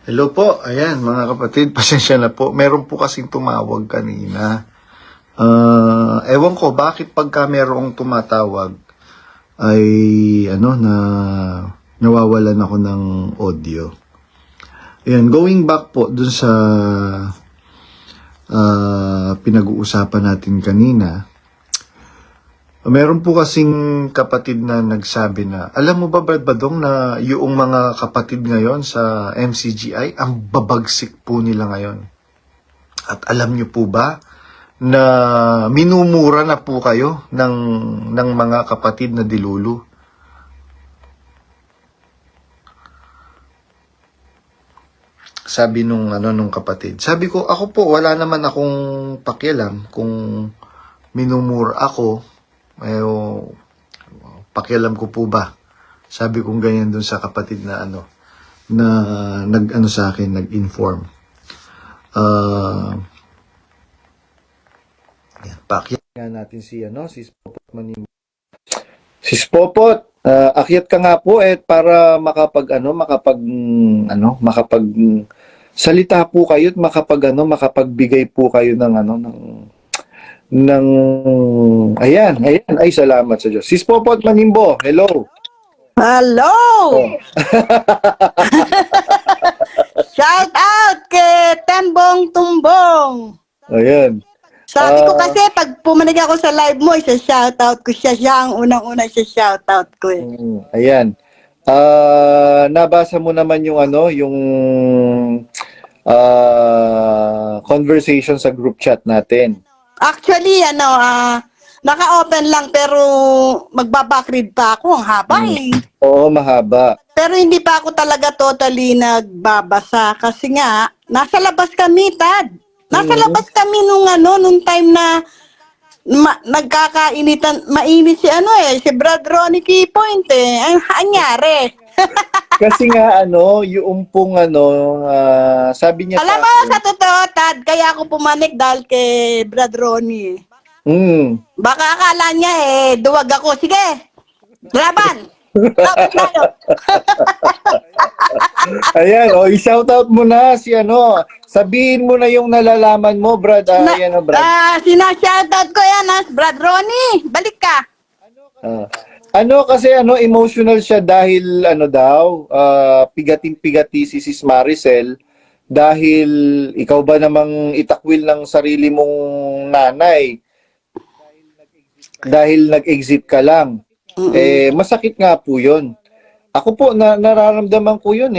Hello po, ayan mga kapatid, pasensya na po. Meron po kasing tumawag kanina. Ewan ko bakit pagka merong tumatawag ay nawawalan ako ng audio. Ayan, going back po dun sa pinag-uusapan natin kanina. Meron po kasing kapatid na nagsabi na, alam mo ba Brad Badong na yung mga kapatid ngayon sa MCGI, ang babagsik po nila ngayon. At alam nyo po ba na minumura na po kayo ng mga kapatid na dilulu? Sabi nung kapatid. Sabi ko, ako po wala naman akong pakialam kung minumura ako. Pakialam ko po ba? Sabi kong ganyan dun sa kapatid na sa akin, nag-inform. Pakyat nga natin si Spopot Manimbo. Si Spopot, akyat ka nga po para makapag salita po kayo at makapagbigay po kayo ayan, ay salamat sa Diyos. Si Spopot Manimbo, hello. Hello! Oh. Shout out kay Tembong Tumbong. Ayan. Sabi ko kasi pag pumanig ako sa live mo, isa-shout out ko siya. Siya ang unang-una isa-shout out ko eh. Ayan. Nabasa mo naman yung conversation sa group chat natin. Actually, naka-open lang pero magbabackread pa ako. Ang haba eh. Oo, mahaba. Pero hindi pa ako talaga totally nagbabasa kasi nga, nasa labas kami, Tad. Nasa labas kami nung time na nagkakainitan, mainit si Brad Ronnie Key Point eh. Ang anyari. Kasi nga yung pong sabi niya Alam mo, sa totoo, Tad, kaya ako pumanik dahil kay Brad Ronnie. Baka akala niya duwag ako. Sige, laban! Laban tayo! Ayan, i-shoutout mo na si sabihin mo na yung nalalaman mo, Brad. Brad. Sinashoutout ko yan, Brad Ronnie. Balik ka. Kasi emotional siya dahil pigating-pigati si Sis Maricel dahil ikaw ba namang itakwil ng sarili mong nanay dahil nag-exit ka lang. Masakit nga po 'yun. Ako po nararamdaman ko 'yun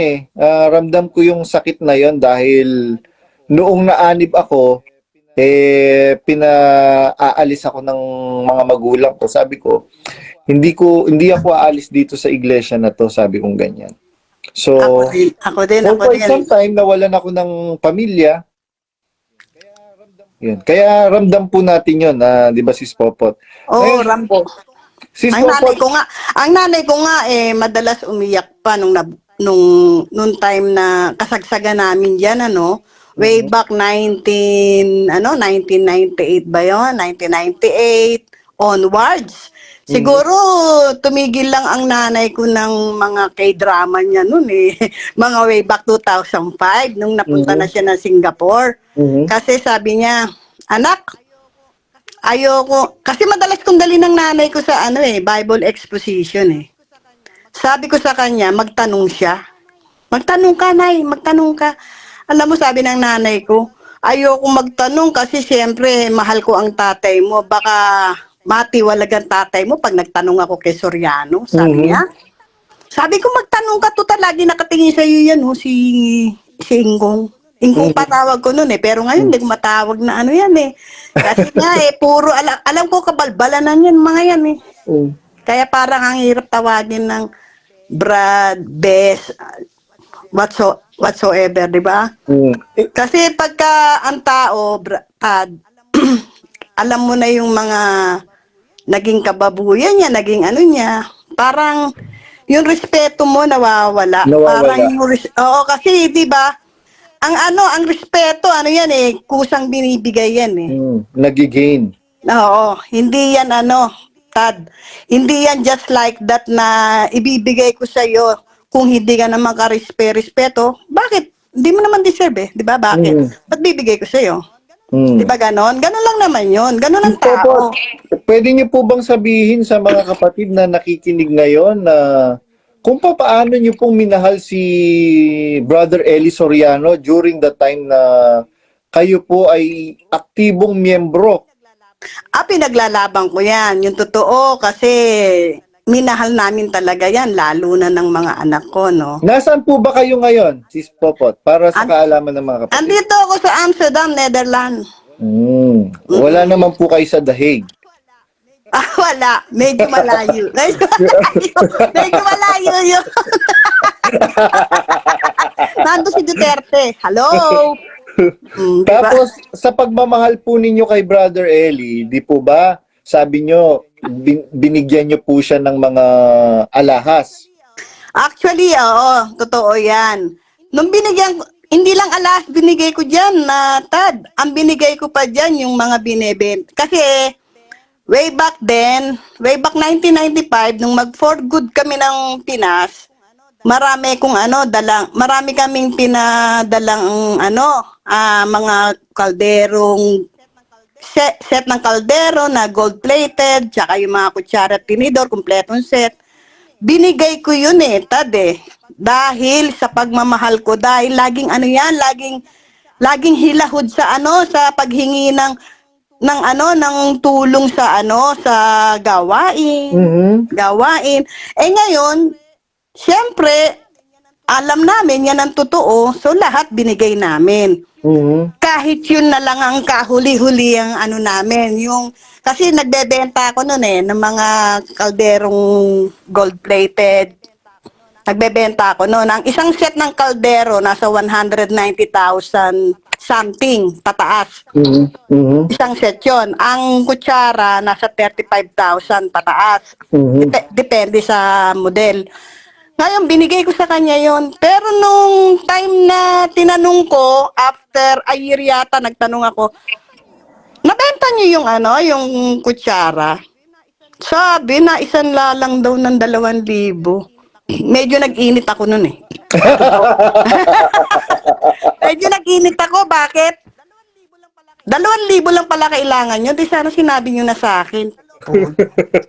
ramdam ko yung sakit na 'yun dahil noong naanib ako pinaalis ako ng mga magulang ko. Sabi ko, hindi ako aalis dito sa iglesia na to, sabi kong ganyan. So, ako din. for some time, nawalan ako ng pamilya. Yun. Kaya ramdam po natin yun, di ba, Sis Popot? Oo, rambo. Sis Ang Popot, nanay ko nga madalas umiyak pa nung time na kasagsagan namin diyan way back 1998 ba 'yon? 1998 onwards. Siguro tumigil lang ang nanay ko ng mga K-drama niya noon mga way back 2005 nung napunta na siya ng Singapore. Kasi sabi niya, anak, ayoko. Kasi madalas kong dali ng nanay ko sa Bible exposition Sabi ko sa kanya, magtanong siya. Magtanong ka, Nay, magtanong ka. Alam mo, sabi ng nanay ko, ayoko magtanong kasi siyempre mahal ko ang tatay mo. Baka matiwalag ang tatay mo pag nagtanong ako kay Soriano, sabi niya. Sabi ko, magtanong ka, total lagi nakatingin sa iyo yan, si Ingong. Ingong patawag ko noon pero ngayon hindi ko matawag na yan Kasi nga puro, alam ko kabalbalanan yan, mga yan Kaya parang ang hirap tawagin ng Brad, Bes, whatsoever, di ba? Kasi pagka ang tao, Brad, alam mo na yung mga naging kababuyan niya, naging niya, parang yung respeto mo nawawala. Parang oo, kasi di ba? Ang respeto, yan kusang binibigay yan nagigain. Oo, hindi yan Tad. Hindi yan just like that na ibibigay ko sa iyo kung hindi ka naman ka respeto. Bakit Hindi mo naman deserve eh. Di ba? Bakit? Ba't bibigay ko sa'yo? Di ba ganon? Ganon lang naman yun. Ganon ang Sis Popot, tao. pwede niyo po bang sabihin sa mga kapatid na nakikinig ngayon na kung paano niyo pong minahal si Brother Eli Soriano during the time na kayo po ay aktibong miyembro? Pinaglalaban ko yan. Yung totoo kasi minahal namin talaga yan, lalo na ng mga anak ko, no? Nasaan po ba kayo ngayon, Sis Popot, para sa An- kaalaman ng mga kapatid? Andito ako sa Amsterdam, Netherlands. Wala naman po kayo sa The Hague. Wala. Medyo malayo. Medyo malayo. Medyo malayo yun. Nando si Duterte. Hello? Diba? Tapos, sa pagmamahal po ninyo kay Brother Eli, di po ba, sabi nyo, binigyan nyo po siya ng mga alahas? Actually, oo. Totoo yan. Nung binigyan ko, hindi lang alas binigay ko dyan na Tad. Ang binigay ko pa dyan yung mga binebent. Kasi, way back then, way back 1995, nung mag-for good kami ng Pinas, marami kaming pinadalang mga kalderong set ng kaldero na gold-plated, tsaka yung mga kutsara at tinidor, kumpletong set. Binigay ko yun Tad dahil sa pagmamahal ko, dahil laging hilahod sa sa paghingi ng tulong sa gawain. Ngayon, siyempre, alam namin yan ang totoo, so lahat binigay namin. Kahit yun na lang ang kahuli-huli ang namin, kasi nagbebenta ako noon ng mga kalderong gold-plated. Nagbebenta ako noon. Ang isang set ng kaldero nasa 190,000 something pataas. Isang set yun. Ang kutsara nasa 35,000 pataas. Depende sa model. Ngayon, binigay ko sa kanya yon. Pero nung time na tinanong ko, after a year yata, nagtanong ako, nabenta niyo yung kutsara? Sabi na, isang lalang daw ng 2,000. Medyo nag-init ako nun eh. Medyo nag-init ako, bakit? 2,000 lang pala kailangan nyo. Di sana sinabi nyo na sa akin.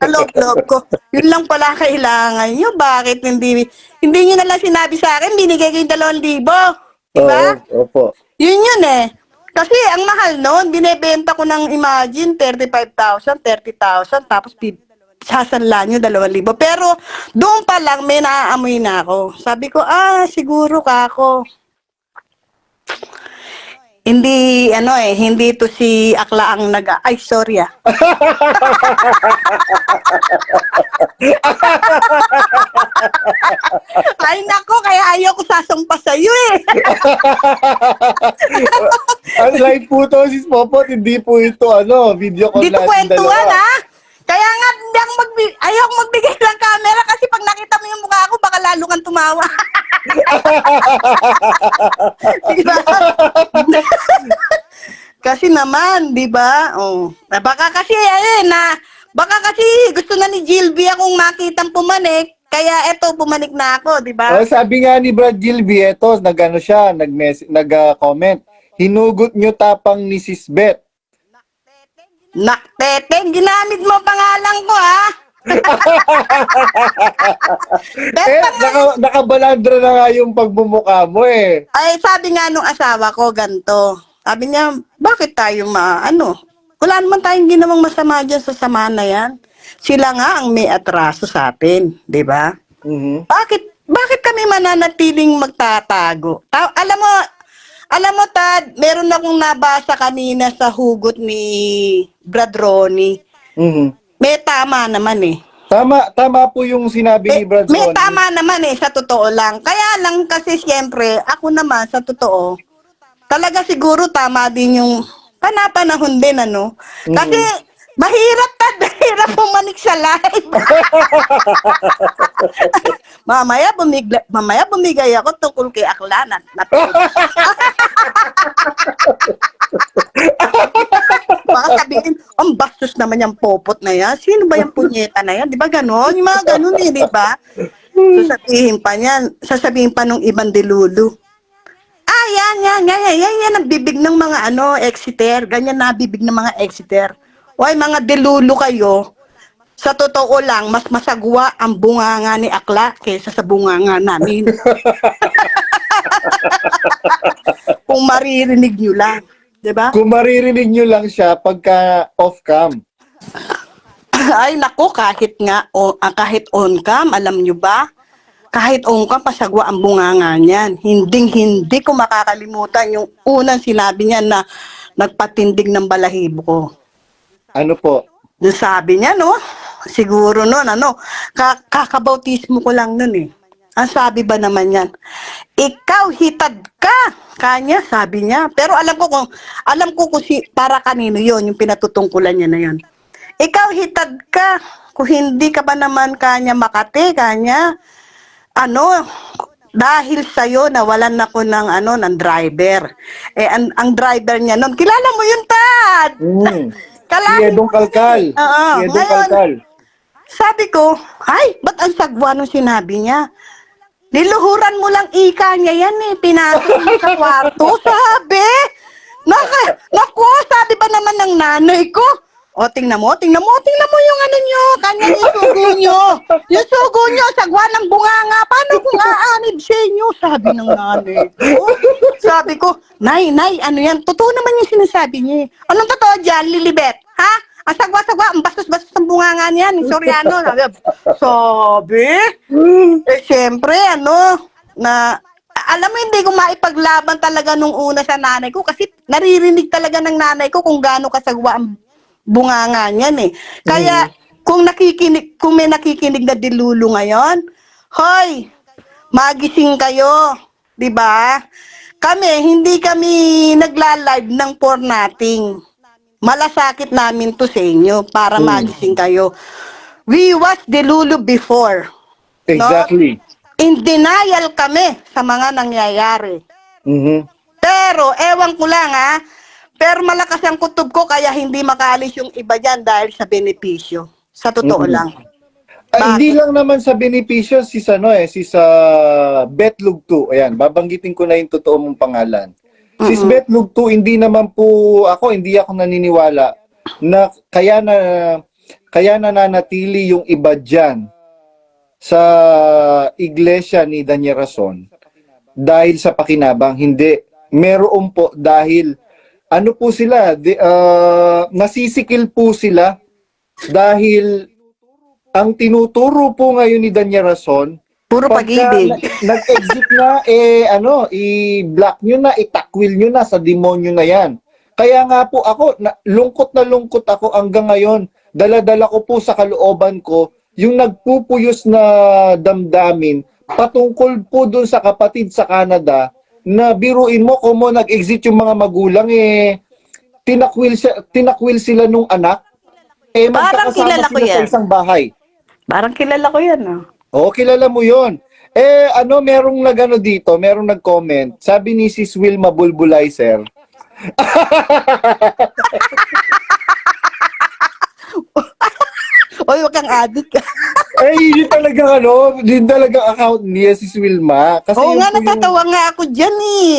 Sa loob-loob ko. Yun lang pala kailangan nyo. Bakit hindi nyo na lang sinabi sa akin, binigay ko yung 2,000. Diba? Opo. Yun eh. Kasi ang mahal noon, binebenta ko ng imagine 35,000, 30,000, tapos sasanla nyo 2,000. Pero doon pa lang may naaamoy na ako. Sabi ko, siguro kako. Hindi to si Akla ang ay sorry Ay nako, kaya ayaw ko sasumpa sa'yo eh. Ang live po to, Sis Popot, hindi po ito, video call Dito natin kwentuhan dalawa. Kaya nga, ayaw ko magbigay ng camera kasi pag nakita mo yung mukha ko, baka lalo kang tumawa. Diba? Kasi naman, di ba? Oh. Baka kasi gusto na ni Gilby akong makitang pumanik, kaya eto pumanik na ako, di ba? Sabi nga ni Brad Gilby, nag-comment, hinugot nyo tapang ni Sis Beth. Nakteteng, ginamit mo pangalan ko Nakabalandra na nga yung pagbumuka mo eh. Ay, sabi nga nung asawa ko, ganto. Sabi niya, bakit tayo wala naman tayong ginawang masama dyan sa sama na yan. Sila nga ang may atraso sa atin, di ba? Bakit kami mananatiling magtatago? Alam mo, Tad, meron akong nabasa kanina sa hugot ni Brad Ronnie. May tama naman eh. Tama po yung sinabi ni Brad May Ronnie. tama naman eh, sa totoo lang. Kaya lang kasi siyempre, ako naman sa totoo, talaga siguro tama din yung panapanahon din Kasi mahirap mahirap pumanik sa live. mamaya bumigay ako tungkol kay Akla na baka sabihin, ang bastos naman yung popot na yan. Sino ba yung punyeta na yan? Di ba ganon? Yung mga ganon di ba? Sasabihin pa nung ibang dilulu. Yan ang bibig ng mga exiter. Ganyan na bibig ng mga exiter. Oy, mga delulo kayo. Sa totoo lang, mas masagwa ang bunganga ni Akla kaysa sa bunganga namin. Kung maririnig nyo lang. 'Di ba? Kung maririnig nyo lang siya pagka off-cam. Ay, nako, kahit on-cam, alam nyo ba? Kahit on-cam, pasagwa ang bunganga niyan. Hindi ko makakalimutan yung unang sinabi niya na nagpatindig ng balahibo ko. Ano po? Doon sabi niya, no? Siguro noon, kakabautismo ko lang noon eh. Ang sabi ba naman yan? Ikaw, hitad ka! Kanya, sabi niya. Pero alam ko kung para kanino yon yung pinatutungkulan niya na yon. Ikaw, hitad ka! Kung hindi ka ba naman kanya Makati, kanya, dahil sa'yo, nawalan ako ng driver. Ang driver niya noon, kilala mo yun, Tad! Si Edong Kalkal. Oo. Si Edong Ngayon, Kalkal. sabi ko, ay, ba't ang sagwa nung sinabi niya? Niluhuran mo lang ika niya yan eh. Pinasok mo sa kwarto, sabi. Naku, sabi ba naman ng nanay ko? O, tingnan mo yung nyo. Kanya yung sugo nyo. Yung sugo nyo, sagwa ng bunganga. Paano kung aanib sa inyo? Sabi ng nanay ko. Sabi ko, Nay, ano yan? Totoo naman yung sinasabi niya. Anong totoo dyan, Lilibet? Ha? Ang sagwa-sagwa, ang bastos-bastos ng bunganga niyan, ni Soriano. Sabi, syempre, alam mo, hindi ko maipaglaban talaga nung una sa nanay ko kasi naririnig talaga ng nanay ko kung gaano kasagwa ang bunganga niyan eh. Kaya, kung may nakikinig na dilulo ngayon, hoy, magising kayo, di ba? Hindi kami nagla-live ng for nothing. Malasakit namin to sa inyo para magising kayo. We was Delulu before. Exactly. No? In denial kami sa mga nangyayari. Pero, ewan ko lang pero malakas ang kutob ko kaya hindi makaalis yung iba dyan dahil sa benepisyo. Sa totoo lang. Hindi lang naman sa benepisyo si sa Betlug 2. Ayan, babanggitin ko na yung totoo mong pangalan. Si Betlug 2, hindi ako naniniwala na kaya nananatili yung iba dyan sa iglesia ni Daniel Rason dahil sa pakinabang. Hindi. Meron po dahil nasisikil po sila dahil ang tinuturo po ngayon ni Daniel Rason, puro pag-ibig. Nag-exit na, i-block nyo na, itakwil nyo na sa demonyo na yan. Kaya nga po ako, lungkot ako hanggang ngayon. Dala-dala ko po sa kalooban ko yung nagpupuyos na damdamin patungkol po dun sa kapatid sa Canada na biruin mo kung mo nag-exit yung mga magulang tinakwil sila nung anak Parang kilala ko sila yan. sa isang bahay. Parang kilala ko yan. Oo, kilala mo yon. Merong merong nag-comment. Sabi ni Sis Wilma Bulbulizer. Oy, wag kang addict. Yun talaga account niya, Sis Wilma. Kasi Oo nga, yun po natatawa nga ako dyan eh.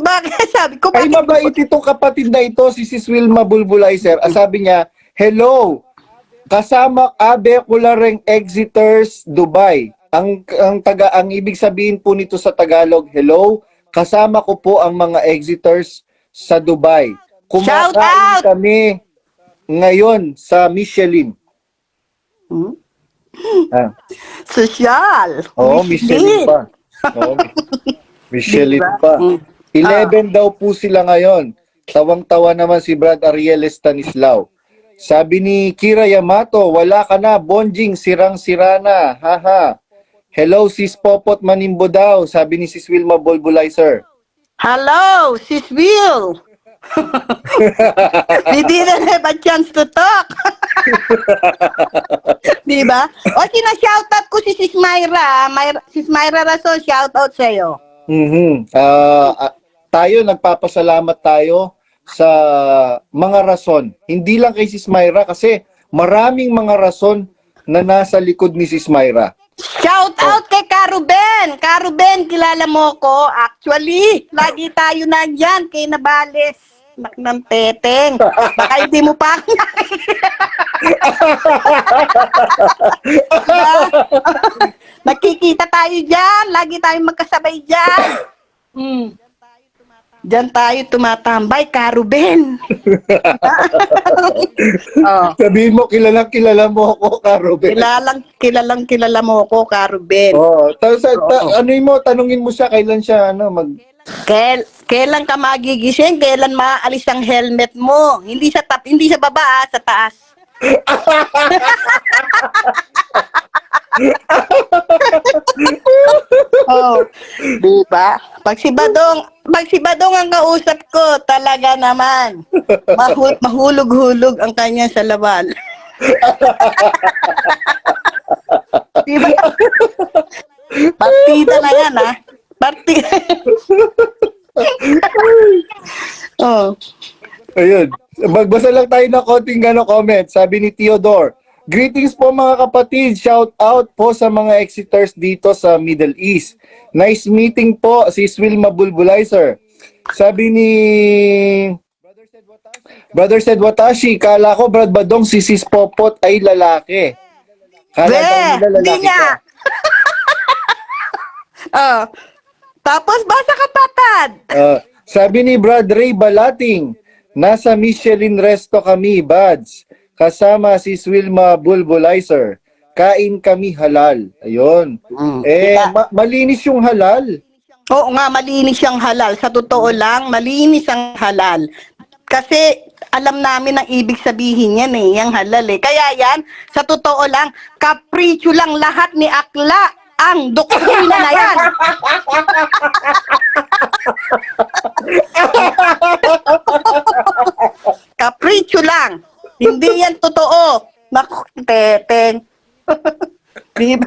Bakit? Sabi ko, Ay, mabait itong kapatid na ito, si Sis Wilma Bulbulizer. Sabi niya, hello, kasama abe ko lareng Exiters, Dubai. Ang ibig sabihin po nito sa Tagalog, hello, kasama ko po ang mga Exiters sa Dubai. Shout Kumakain out! kami ngayon sa Michelin. Social. Oo, Michelin pa. Oo, Michelin Diba? pa. 11 daw po sila ngayon. Tawang-tawa naman si Brad Ariel Stanislao. Sabi ni Kira Yamato, wala ka na, Bonjing, sirang-sira na. Haha. Hello, Sis Popot Manimbo daw. Sabi ni Sis Wilma Bulbulizer. Hello, Sis Will. We didn't have a chance to talk. Diba? O, sinashoutout ko si Sis Myra. Sis Myra Rason, shoutout sa'yo. Tayo, nagpapasalamat tayo sa mga rason. Hindi lang kay Sis Myra kasi maraming mga rason na nasa likod ni Sis Myra. Shout out kay Karuben. Karuben, kilala mo ko. Actually, lagi tayo nandyan kay Nabales. Nak ng teteng. Baka hindi mo pa ako diba? Nakikita tayo dyan. Lagi tayong magkasabay dyan. Hmm. Diyan tayo tumatambay, Karuben. Oh. Sabihin mo, kilala mo ako, Karuben. Kilala mo ko, Karuben. Oh, tapos Oo. tanungin mo siya kailan siya Kailan ka magigising? Kailan maalis ang helmet mo? Hindi sa baba, sa taas. Oh, di ba? Pag si Badong ang kausap ko, talaga naman. Mahulog-hulog ang kanya sa laban. Di ba? Partida na yan, ha? Partida. Oh. Ayun. Magbasa lang tayo ng konting comment. Sabi ni Theodore, greetings po mga kapatid. Shout out po sa mga Exiters dito sa Middle East. Nice meeting po, Sis Wilma Bulbulizer. Sabi ni Brother said Watashi, kala ko Brad Badong si Sis Popot ay lalaki. Kala daw nila Hindi lalaki nga. ka. Oh. Tapos, basa ka patad. Sabi ni Brad Ray Balating, nasa Michelin Resto kami, Bads. Kasama si Wilma Bulbulizer. Kain kami halal. Ayun. Malinis yung halal. Oo nga, malinis yung halal. Sa totoo lang, malinis ang halal. Kasi alam namin ang ibig sabihin yan yung halal Kaya yan, sa totoo lang, kapritsyo lang lahat ni Akla ang doktrina na yan. Kapritsyo lang. Hindi yan totoo. Naku, teteng. Diba?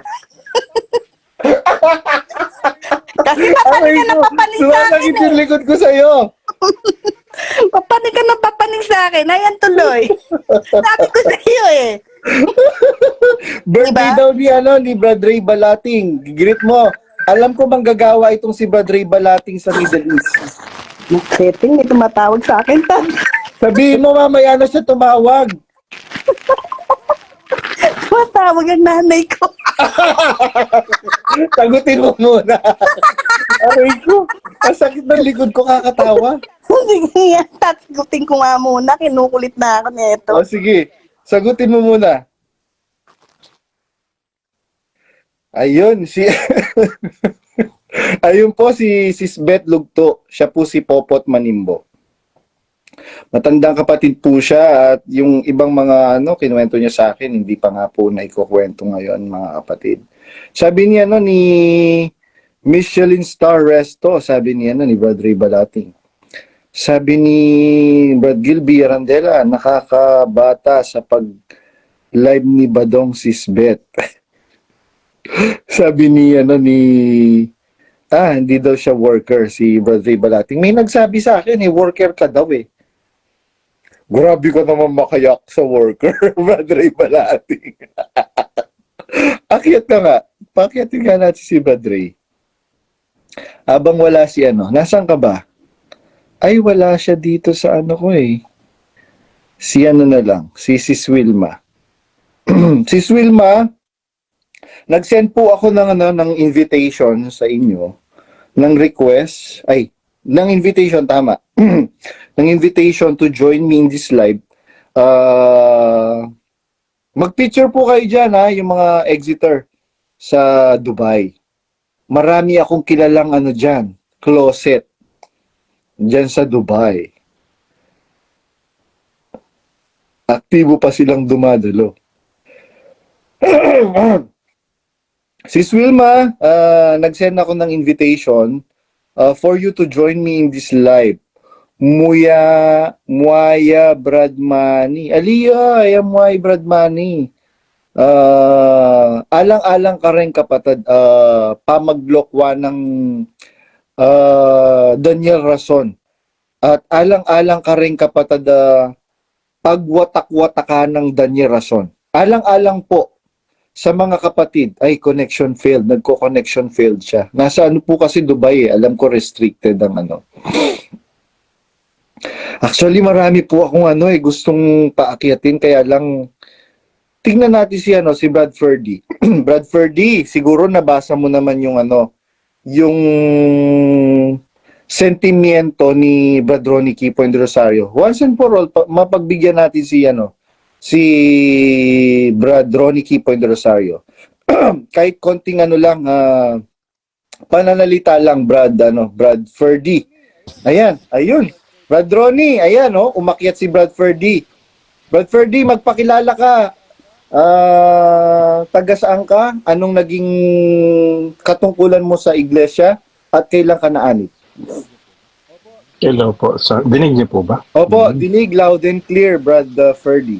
Kasi papanig ka na papanig sa akin Sumasakit yung likod ko sa'yo. Papanig ka na papanig sa akin. Ayan tuloy. Sabi ko sa iyo Birthday Diba? daw ni Brad Ray Balating. Greet mo. Alam ko manggagawa itong si Brad Ray Balating sa Middle East. Setting, may tumatawag sa akin. Sabihin mo mamaya na siya tumawag. Tumatawag ang nanay ko. Sagutin mo muna. Aray ko. Ang sakit ng likod ko kakatawa. Sige yan, tatgutin ko nga muna. Kinukulit na ako nito. O sige. Sagutin mo muna. Ayun, ayun po si Sisbet Lugto. Siya po si Popot Manimbo. Matandang kapatid po siya at yung ibang mga kinuwento niya sa akin, hindi pa nga po na ikukwento ngayon mga kapatid. Sabi niya ni Michelin Star Resto, sabi niya ni Brad Ray Balating. Sabi ni Brad Gilby Arandela, nakakabata sa pag-live ni Badong Sisbet. Sabi ni hindi daw siya worker si Brad Ray Balating. May nagsabi sa akin, worker ka daw Grabe ka naman makayak sa worker, Brad Ray Balating. Akyat ka nga. Pakyatin nga natin si Brad Ray. Habang wala si nasaan ka ba? Ay, wala siya dito sa ko Si na lang, si Sis Wilma. Sis Wilma, nag-send po ako ng invitation sa inyo, ng request, ng invitation, tama. Ng invitation to join me in this live. Mag-picture po kayo dyan, yung mga Exeter sa Dubai. Marami akong kilalang dyan, closet. Dyan sa Dubai. Aktibo pa silang dumadalo. Sis Wilma, nag-send ako ng invitation for you to join me in this live. Muaya Bradmani. Aliyah, Muaya Bradmani. Alang-alang ka rin kapatid, pamaglokwa ng Daniel Rason. At alang-alang ka rin kapatid, pagwatak-wataka ng Daniel Rason. Alang-alang po sa mga kapatid, ay connection failed, nagko-connection failed siya. Nasa ano po kasi Dubai eh, alam ko restricted ang ano. Actually marami po akong ano eh, gustong paakyatin kaya lang tingnan natin si ano, si Brad Ferdy. Brad Ferdy, siguro nabasa mo naman yung ano, yung sentimiento ni Brad Ronnie Kipo and Rosario. Once and for all, mapagbigyan natin si ano, si Brad Ronnie Kipo and Rosario. Kahit konting ano lang, pananalita lang, Brad Ferdy. Ayan, ayun. Brad Ronnie, ayan, oh, umakyat si Brad Ferdy. Brad Ferdy, magpakilala ka. Taga saan ka? Anong naging katungkulan mo sa iglesia? At kailan ka naanib? Hello po. Dinig niyo po ba? Opo, dinig loud and clear, Brad Ferdy.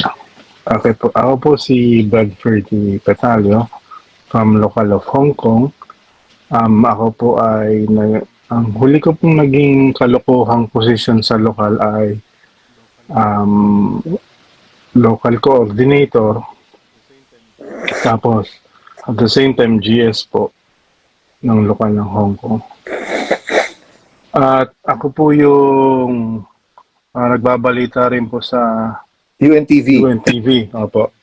Okay po. Ako po si Bradford Petalio from local of Hong Kong. Ako po ay ang huli ko pong naging kalokohang posisyon sa lokal ay local coordinator. Tapos at the same time GS po ng lokal ng Hong Kong. At ako po yung nagbabalita rin po sa UNTV. UNTV, opo.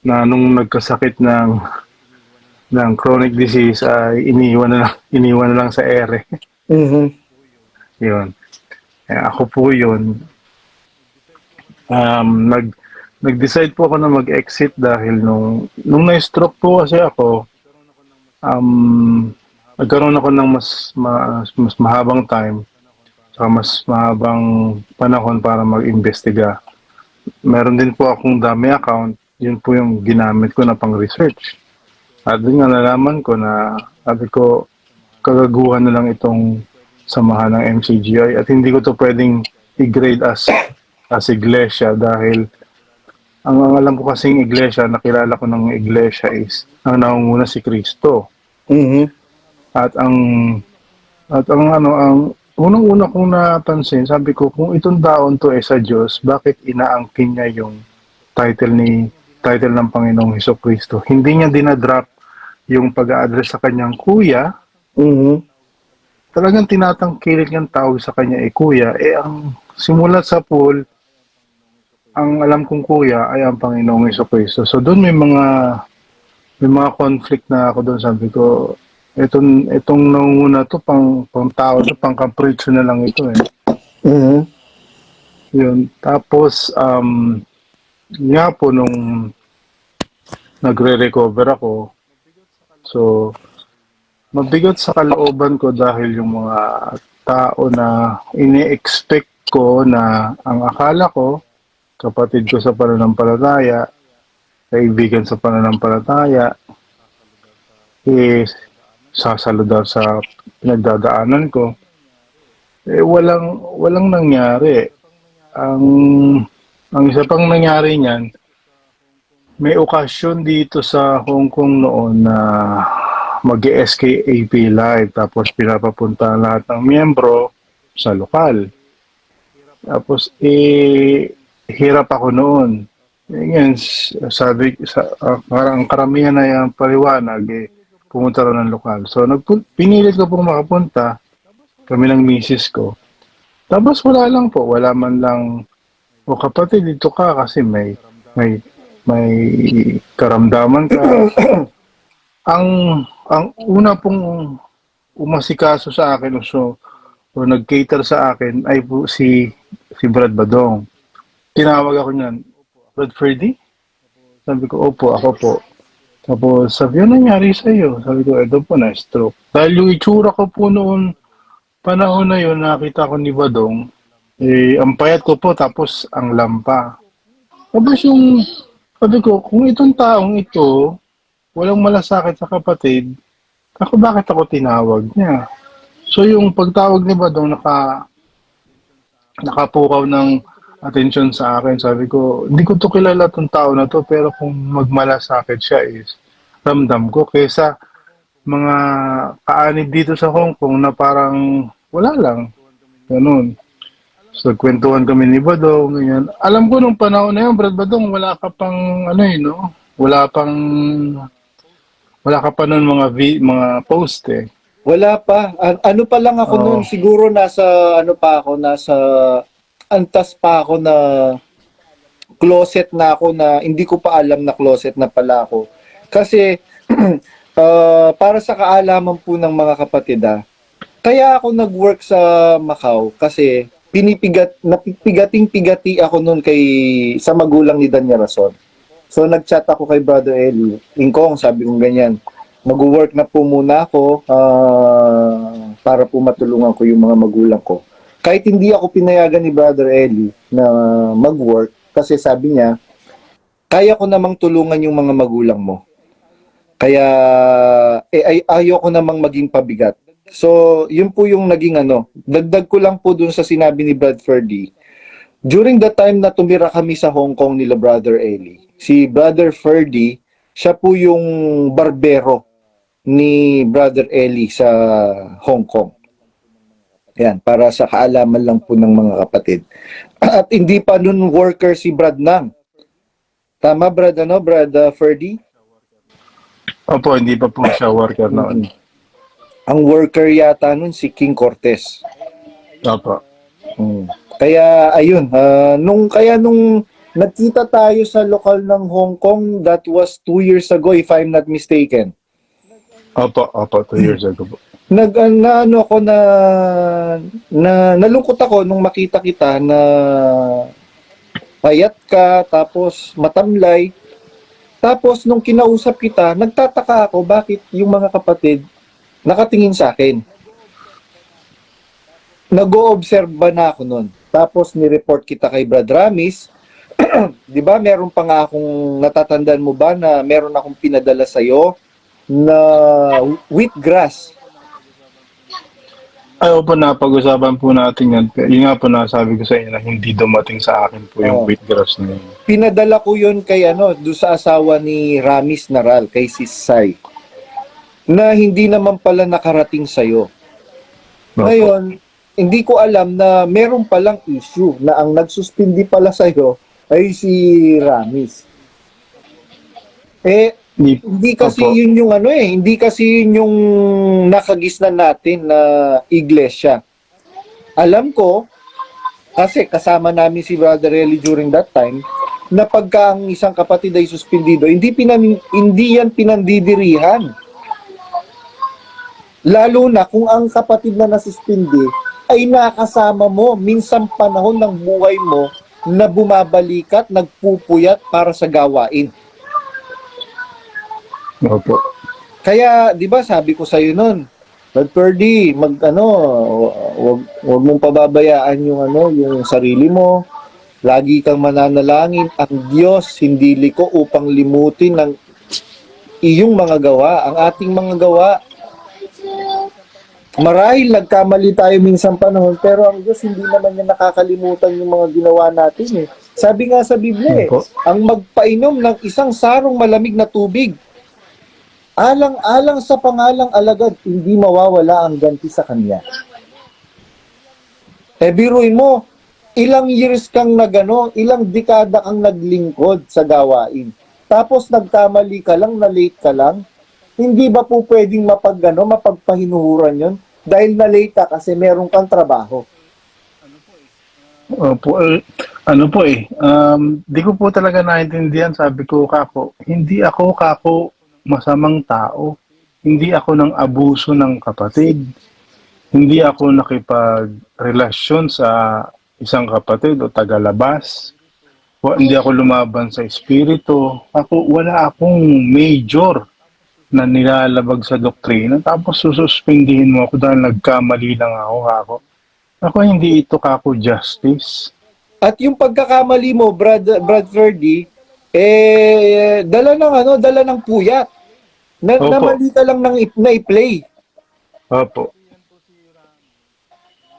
Na nung nagkasakit ng chronic disease ay iniwan na lang sa ere. Mhm. 'Yun. Ako po 'yun. Nag-decide po ako na mag-exit dahil nung na-stroke po kasi ako, nagkaroon ako ng mas mahabang time, saka mas mahabang panahon para mag-imbestiga. Meron din po akong dami account, yun po yung ginamit ko na pang-research. At doon nga nalaman ko na, sabi ko, kagaguhan na lang itong samahan ng MCGI at hindi ko to pwedeng i-grade as iglesia dahil ang alam ko kasing iglesia, nakilala ko ng iglesia is ang nangunguna si Kristo. Mhm. At ang unang-una kong napansin, sabi ko, kung itong taon to sa Diyos, bakit inaangkin niya yung title ng Panginoong Hesukristo? Hindi niya dinadrop yung pag-a-address sa kanyang kuya. Mhm. Talagang tinatangkilik niyang tawag sa kanya kuya. Ang simulat sa pool, ang alam kong kuya ay ang Panginoong Hesukristo. So doon may mga conflict na ako doon. Sabi ko, itong nangunguna to pang tao to, pang kapritsyo na lang ito eh. Mhm. Yun. Tapos nga po nung nagre-recover ako, so mabigat sa kalooban ko dahil yung mga tao na ini-expect ko na ang akala ko kapatid ko sa pananampalataya, kaibigan sa pananampalataya, sasaludar sa pinagdadaanan ko, walang nangyari. Ang isa pang nangyari niyan, may okasyon dito sa Hong Kong noon na mag-SKAP live tapos pinapapunta lahat ng miyembro sa lokal. Tapos hirap ako noon. Ngayon, parang karamihan na yung paliwanag pumunta rin ng lokal. So, pinilit ko pong makapunta, kami ng misis ko. Tapos wala lang po, wala man lang, o kapatid, dito ka kasi may karamdaman ka. Ang una pong umasikaso sa akin o nag-cater sa akin ay po si Brad Badong. Tinawag ako niyan, Brad Ferdy? Sabi ko, opo, ako po. Tapos, sabi, ano nangyari sa'yo? Sabi ko, eto po, na-stroke. Dahil yung itsura ko po noon, panahon na yun, nakita ko ni Badong, ang payat ko po, tapos ang lampa. Tapos sabi ko, kung itong taong ito, walang malasakit sa kapatid, bakit ako tinawag niya? So, yung pagtawag ni Badong, nakapukaw ng attention sa akin. Sabi ko, hindi ko to kilala tong tao na to, pero kung magmalasakit siya is ramdam ko kaysa mga kaanib dito sa Hong Kong na parang wala lang. Ganun. So, kwentuhan kami ni Badong, ganyan. Alam ko nung panahon na yun, Brad Badong, wala ka pang, no? Wala pang Wala ka pa nun mga post eh. Wala pa. Ano pa lang ako Oo. noon, siguro nasa ano pa ako, nasa antas pa ako na closet na ako na hindi ko pa alam na closet na pala ako. Kasi para sa kaalaman po ng mga kapatid, kaya ako nag-work sa Macau kasi napipigating-pigati ako noon sa magulang ni Danya Rason. So nag-chat ako kay Brother Eli. Ingkong, sabi ko ganyan, mag-work na po muna ako para po matulungan ko yung mga magulang ko. Kahit hindi ako pinayagan ni Brother Eli na mag-work, kasi sabi niya, kaya ko namang tulungan yung mga magulang mo. Kaya ayoko namang maging pabigat. So, yun po yung naging ano. Dagdag ko lang po dun sa sinabi ni Brad Ferdy. During the time na tumira kami sa Hong Kong nila Brother Eli, si Brother Ferdy, siya po yung barbero ni Brother Eli sa Hong Kong. Yan, para sa kaalaman lang po ng mga kapatid. At hindi pa nun worker si Brad Nang. Tama, Brad, Brad Ferdy? Opo, hindi pa po siya worker noon. Ang worker yata nun si King Cortez. Opo. Kaya ayun, nung nagkita tayo sa lokal ng Hong Kong, that was 2 years ago if I'm not mistaken. Opo, 2 years ago po. Ano ako nalungkot ako nung makita kita na payat ka, tapos matamlay. Tapos nung kinausap kita, nagtataka ako bakit yung mga kapatid nakatingin sa akin. Nag-o-observe ba na ako nun? Tapos ni-report kita kay Brad Ramis. 'Di ba? Meron pa nga akong natatandaan mo ba na meron akong pinadala sa iyo na wheatgrass. Ay, opo, napag-usapan po natin yan. Yun nga po nasabi ko sa inyo na hindi dumating sa akin po yung wheatgrass na yun. Pinadala ko yun kay do sa asawa ni Ramis Naral, kay Sis Sai, na hindi naman pala nakarating sa'yo. Opo. Ngayon, hindi ko alam na meron palang issue na ang nagsuspindi pala sa'yo ay si Ramis. Hindi kasi Opo. yun yung hindi kasi yun yung nakagisnan natin na iglesia. Alam ko, kasi kasama namin si Brother Eli during that time, na pagka ang isang kapatid ay suspindido, hindi yan pinandidirihan. Lalo na kung ang kapatid na nasuspindi ay nakasama mo minsan panahon ng buhay mo na bumabalikat, nagpupuyat para sa gawain. Opo. Kaya, 'di ba, sabi ko sa iyo noon, Brad Ferdy, wag mong pababayaan yung sarili mo. Lagi kang mananalangin, ang Diyos hindi liko upang limutin ang iyong mga gawa, ang ating mga gawa. Marahil nagkamali tayo minsan panahon, pero ang Diyos hindi naman niya nakakalimutan yung mga ginawa natin eh. Sabi nga sa Biblia Opo. ang magpainom ng isang sarong malamig na tubig, alang-alang sa pangalang alagad, hindi mawawala ang ganti sa kanya. Biruin mo, ilang years kang ilang dekada kang naglingkod sa gawain. Tapos nagkamali ka lang, na-late ka lang. Hindi ba po pwedeng mapagpahinuhuran yon? Dahil na-late ka kasi meron kang trabaho. Opo, di ko po talaga naintindihan. Sabi ko, hindi ako masamang tao. Hindi ako ng abuso ng kapatid. Hindi ako nakipagrelasyon sa isang kapatid o tagalabas. Hindi ako lumaban sa espiritu. Wala akong major na nilalabag sa doktrina. Tapos sususpindihin mo ako dahil nagkamali lang ako. Hindi ito justice. At yung pagkakamali mo, Brad Ferdy, dala ng puyat. Opo. Namali ka lang na i-play. Opo.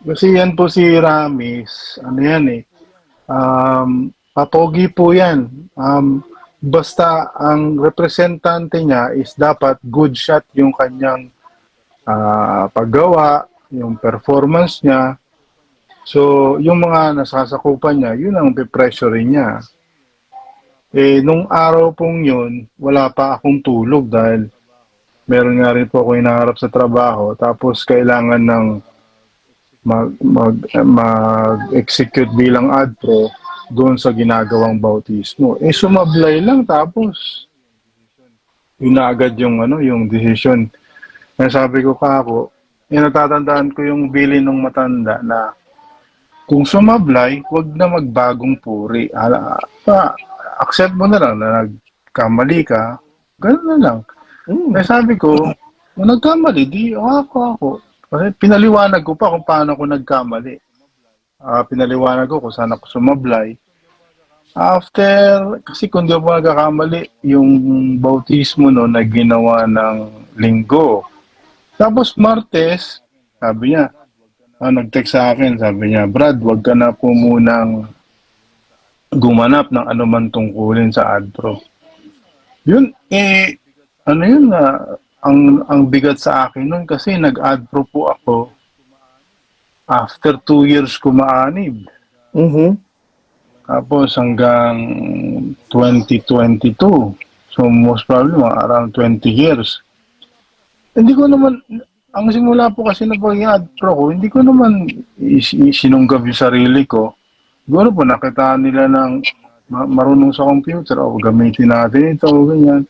Kasi yan po si Ramis, papogi po yan. Basta ang representante niya is dapat good shot yung kanyang paggawa, yung performance niya. So, yung mga nasasakupan niya, yun ang pipressure niya. Nung araw pong yun, wala pa akong tulog dahil meron nga rin po ako hinaharap sa trabaho, tapos kailangan ng mag-execute bilang adpro doon sa ginagawang bautismo. Sumablay lang, tapos yun na agad yung yung decision. Kaya sabi ko kako, natatandaan ko yung bilin ng matanda na kung sumablay, wag na magbagong puri. Accept mo na lang na nagkamali ka, gano'n na lang. Kaya sabi ko, kung nagkamali, di ako. Kasi pinaliwanag ko pa kung paano ako nagkamali. Pinaliwanag ko kung saan ako sumablay. After, kasi kung di ako nagkakamali, yung bautismo no, na ginawa ng Linggo. Tapos Martes, sabi niya, nag-text sa akin, sabi niya, Brad, wag ka na po munang gumanap ng anuman tungkulin sa AdPro. Yun, ang bigat sa akin nun kasi nag-AdPro po ako after 2 years ko maanib. Tapos hanggang 2022. So most probably around 20 years. Hindi ko naman, ang simula po kasi na pag-AdPro ko, hindi ko naman sinunggab yung sarili ko. Siguro po nakita nila ng marunong sa computer, o gamitin natin ito, o ganyan.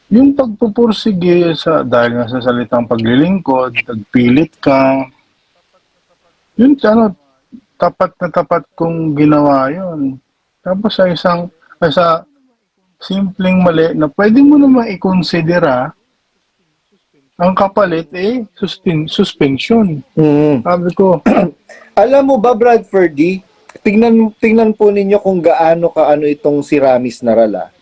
Yung pagpupursige dahil nga sa salitang paglilingkod, nagpilit ka, yun tapat na tapat kong ginawa yun. Tapos sa simpleng mali na pwede mo naman i-considera, ang kapalit suspension. Sabi ko, Alam mo ba, Bradfordy, tingnan po ninyo kung gaano kaano itong si Ramis Narala.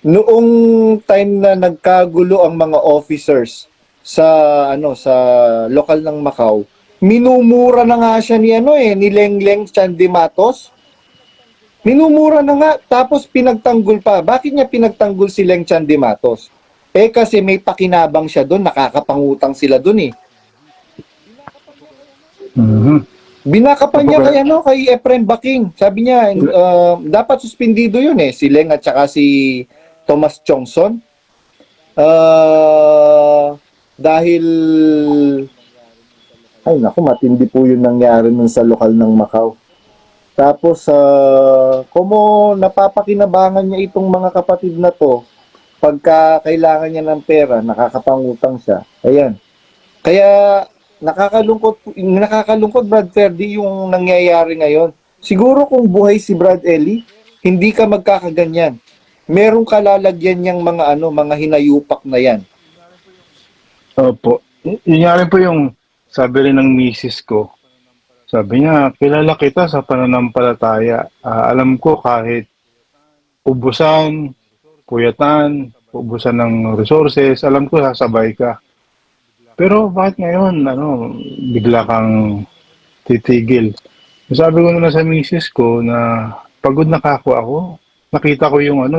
Noong time na nagkagulo ang mga officers sa lokal ng Macau, minumura na nga siya ni Lengleng Chandy Matos. Minumura na nga, tapos pinagtanggol pa. Bakit niya pinagtanggol si Leng Chandy Matos? Kasi may pakinabang siya doon, nakakapangutang sila doon eh. Binakapan niya kay Efren Baking. Sabi niya, dapat suspendido yun eh. Si Leng at saka si Thomas Chongson. Dahil, ay naku, matindi po yung nangyari nun sa lokal ng Macau. Tapos, kumo napapakinabangan niya itong mga kapatid na to, pagka kailangan niya ng pera, nakakapangutang siya. Ayan. Kaya, nakakalungkot Brad Ferdy yung nangyayari ngayon. Siguro kung buhay si Brad Ellie, hindi ka magkakaganyan. Merong kalalagyan niyang mga hinayupak na yan. opo. Yun nga rin po yung sabi rin ng misis ko. Sabi niya, kilala kita sa pananampalataya. Alam ko kahit ubusan, puyatan, ubusan ng resources, alam ko sasabay ka. Pero bakit ngayon, bigla kang titigil? Sabi ko na sa misis ko na pagod na ako. Nakita ko yung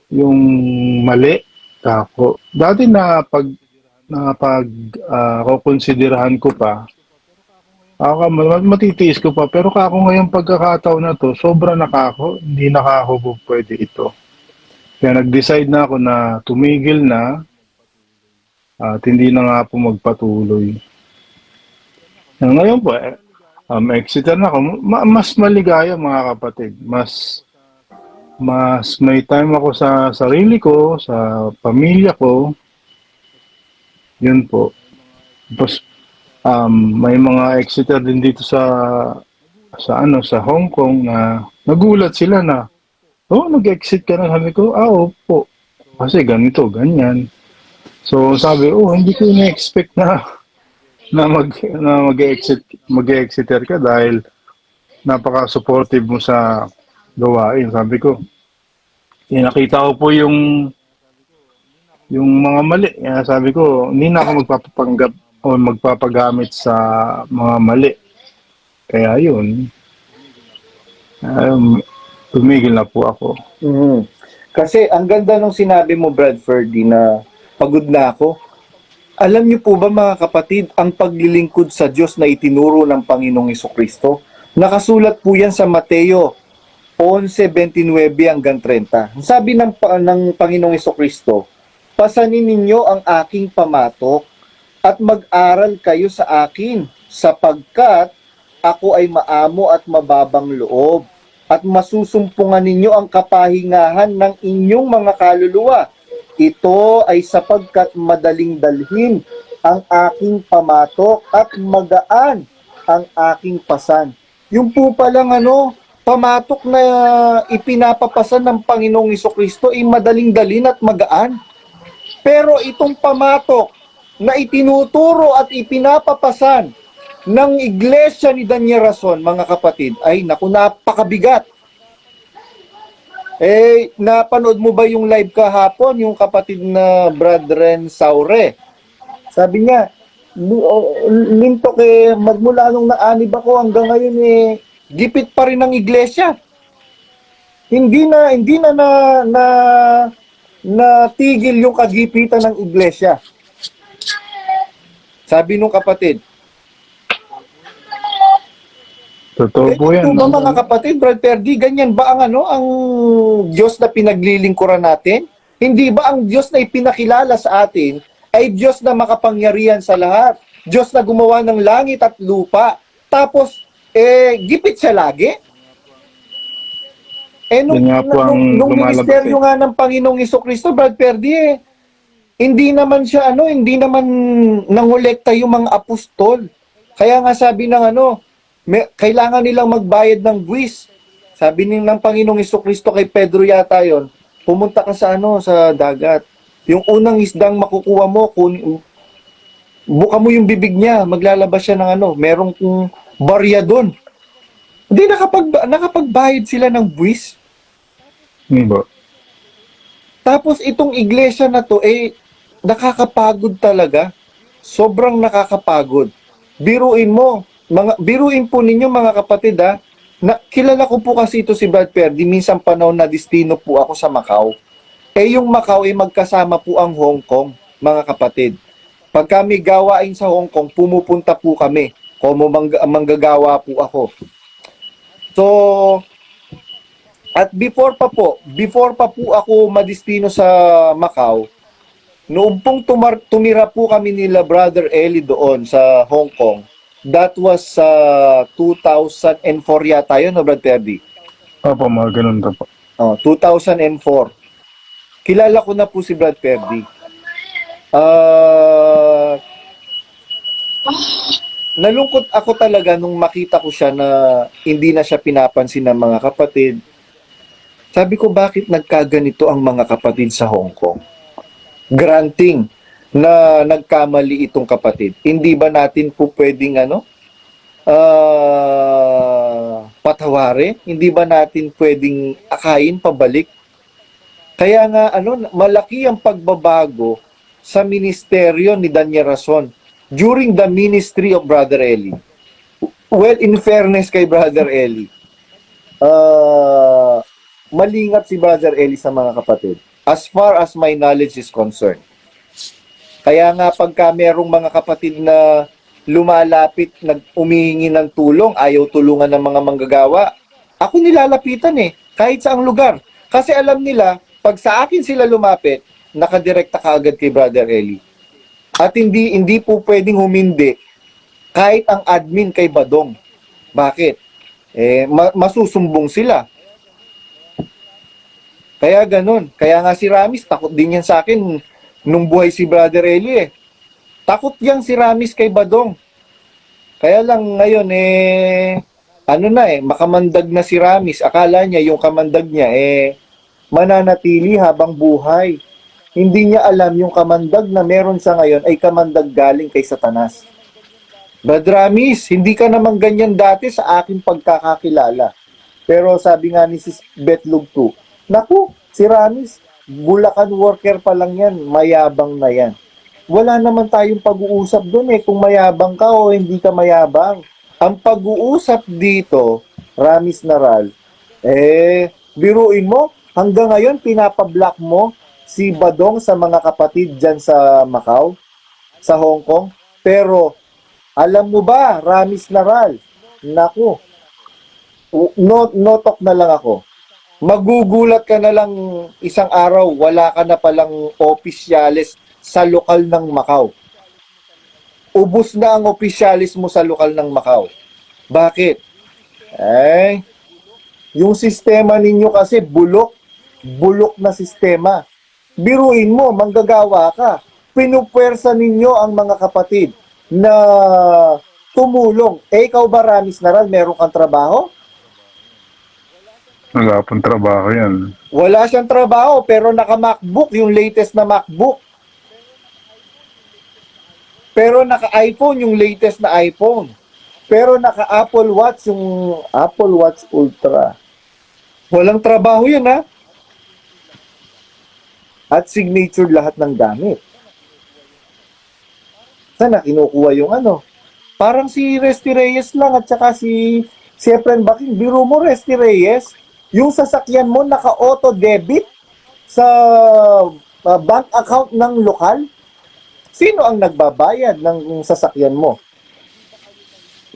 yung mali kako. Dati kukonsiderahan ko pa, matitiis ko pa, pero kako ngayong pagkakataon na to, sobra hindi po pwede ito. Kaya nag-decide na ako na tumigil na at hindi na nga po magpatuloy. Ngayon po, exeter na ako. Mas maligaya mga kapatid. Mas may time ako sa sarili ko, sa pamilya ko. Yun po. Tapos, may mga exeter din dito sa Hong Kong na nagulat sila na, nag-exit ka na. Sabi ko, opo. Kasi ganito, ganyan. So sabi, hindi ko na-expect na mag-exeter ka dahil napaka-supportive mo sa gawain. Sabi ko, nakita ko po yung mga mali. Sabi ko, hindi na ako magpapapanggap o magpapagamit sa mga mali. Kaya yun, tumigil na po ako. Kasi ang ganda nung sinabi mo, Bradfordy, na pagod na ako. Alam niyo po ba mga kapatid, ang paglilingkod sa Diyos na itinuro ng Panginoong Hesukristo, nakasulat po yan sa Mateo 11:29 hanggang 30. Sabi ng Panginoong Hesukristo, pasanin ninyo ang aking pamatok at mag-aral kayo sa akin, sapagkat ako ay maamo at mababang loob, at masusumpungan ninyo ang kapahingahan ng inyong mga kaluluwa. Ito ay sapagkat madaling dalhin ang aking pamatok at magaan ang aking pasan. Yung po palang pamatok na ipinapapasan ng Panginoong Hesus-Kristo ay madaling dalhin at magaan. Pero itong pamatok na itinuturo at ipinapapasan ng iglesia ni Daniel Rason, mga kapatid, ay naku, napakabigat. Napanood mo ba yung live kahapon, yung kapatid na Brethren Saure? Sabi niya, Lintok magmula nung naanib ako hanggang ngayon gipit pa rin ng iglesia. Hindi na natigil yung kagipitan ng iglesia. Sabi nung kapatid. Totoo po yan. Ito ba mga kapatid, Brad Perdi, ganyan ba ang Diyos na pinaglilingkuran natin? Hindi ba ang Diyos na ipinakilala sa atin ay Diyos na makapangyarihan sa lahat? Diyos na gumawa ng langit at lupa. Tapos, gipit siya lagi? Nung ministeryo nga ng Panginoong Hesus-Kristo, Brad Perdi, hindi naman siya, hindi naman nangolekta yung mga apostol. Kaya nga sabi ng kailangan nilang magbayad ng buwis. Sabi ng Panginoong Hesus-Kristo kay Pedro yata yon, pumunta ka sa sa dagat. Yung unang isdang makukuha mo, buka mo yung bibig niya, maglalabas siya ng merong barya doon. Hindi nakapagbayad sila ng buwis. Ba? Tapos itong iglesia na to, nakakapagod talaga. Sobrang nakakapagod. Biruin po ninyo mga kapatid kilala ko po kasi ito si Brad Perdi, minsan panahon na destino po ako sa Macau. Yung Macau magkasama po ang Hong Kong, mga kapatid. Pag kami gawain sa Hong Kong, pumupunta po kami. Manggagawa po ako. So, at before pa po ako madestino sa Macau, noong pong tumira po kami nila Brother Eli doon sa Hong Kong, that was 2004 yata yun, no, Brad Perdi? Opo, mga ganun to po. 2004. Kilala ko na po si Brad Perdi. Nalungkot ako talaga nung makita ko siya na hindi na siya pinapansin ng mga kapatid. Sabi ko, bakit nagkaganito ang mga kapatid sa Hong Kong? Granting na nagkamali itong kapatid. Hindi ba natin po pwedeng patawarin? Hindi ba natin pwedeng akayin pabalik? Kaya nga malaki ang pagbabago sa ministeryo ni Daniel Rason during the ministry of Brother Eli. Well, in fairness kay Brother Eli, malingat si Brother Eli sa mga kapatid, as far as my knowledge is concerned. Kaya nga pagka merong mga kapatid na lumalapit, umihingi ng tulong, ayaw tulungan ng mga manggagawa, ako nilalapitan kahit saang lugar. Kasi alam nila, pag sa akin sila lumapit, nakadirekta ka agad kay Brother Eli. At hindi po pwedeng humindi kahit ang admin kay Badong. Bakit? Masusumbong sila. Kaya ganun. Kaya nga si Ramis, takot din yan sa akin nung buhay si Brother Eli Takot yang si Ramis kay Badong. Kaya lang ngayon makamandag na si Ramis. Akala niya yung kamandag niya mananatili habang buhay. Hindi niya alam yung kamandag na meron sa ngayon ay kamandag galing kay Satanas. Brad Ramis, hindi ka naman ganyan dati sa aking pagkakakilala. Pero sabi nga ni Sis Betlog 2, naku, si Ramis, Bulacan worker pa lang yan, mayabang na yan. Wala naman tayong pag-uusap doon kung mayabang ka o hindi ka mayabang. Ang pag-uusap dito, Ramis Naral, biruin mo, hanggang ngayon pinapablock mo si Badong sa mga kapatid dyan sa Macau, sa Hong Kong. Pero, alam mo ba, Ramis Naral, naku, no talk na lang ako. Magugulat ka na lang isang araw, wala ka na palang opisyalis sa lokal ng Macau. Ubus na ang opisyalis mo sa lokal ng Macau. Bakit? Eh, yung sistema ninyo kasi bulok na sistema. Biruin mo, manggagawa ka. Pinupwersa ninyo ang mga kapatid na tumulong. Eh, ikaw ba, Ramis Naral, meron kang trabaho? Wala pong trabaho yan. Wala siyang trabaho, pero naka-MacBook, yung latest na MacBook. Pero naka-iPhone, yung latest na iPhone. Pero naka-Apple Watch, yung Apple Watch Ultra. Walang trabaho yun, ha? At signature lahat ng gamit. Sana kinukuha yung ano? Parang si Resty Reyes lang at saka si Efren Baking. Biro mo, Resty Reyes, yung sasakyan mo naka-auto debit sa bank account ng lokal. Sino ang nagbabayad ng sasakyan mo?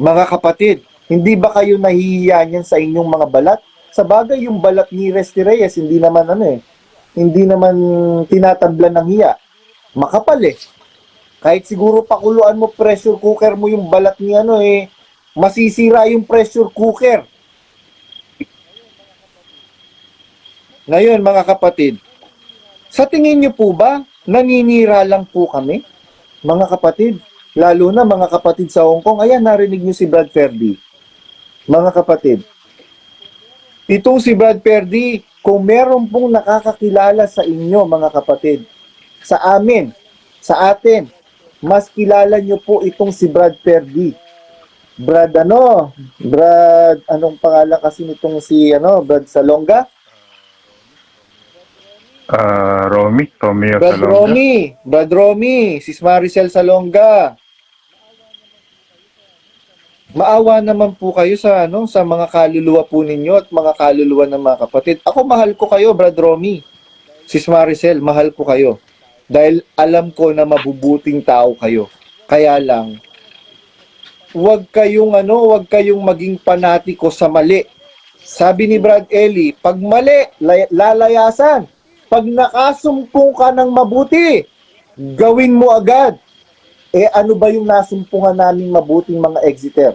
Mga kapatid, hindi ba kayo nahihiya niyan sa inyong mga balat? Sa bagay, yung balat ni Resty Reyes, hindi naman hindi naman tinatablan ng hiya. Makapal eh. Kahit siguro pakuluan mo, pressure cooker mo yung balat ni masisira yung pressure cooker. Ngayon, mga kapatid, sa tingin niyo po ba, naninira lang po kami? Mga kapatid, lalo na mga kapatid sa Hong Kong, ayan, narinig niyo si Brad Ferdy. Mga kapatid, itong si Brad Ferdy, kung meron pong nakakakilala sa inyo, mga kapatid, sa amin, sa atin, mas kilala niyo po itong si Brad Ferdy. Brad anong pangalan kasi nitong si Brad Salonga? Tommy o Brad Salonga. Romy, Sis Maricel Salonga. Maawa naman po kayo sa sa mga kaluluwa po ninyo at mga kaluluwa ng mga kapatid. Ako mahal ko kayo, Brad Romy. Sis Maricel, mahal ko kayo. Dahil alam ko na mabubuting tao kayo. Kaya lang, wag kayong maging panatiko sa mali. Sabi ni Brad Ellie, pag mali, lalayasan. Pag nakasumpong ka ng mabuti, gawin mo agad. Eh ano ba yung nasumpungan namin mabuting mga exiter?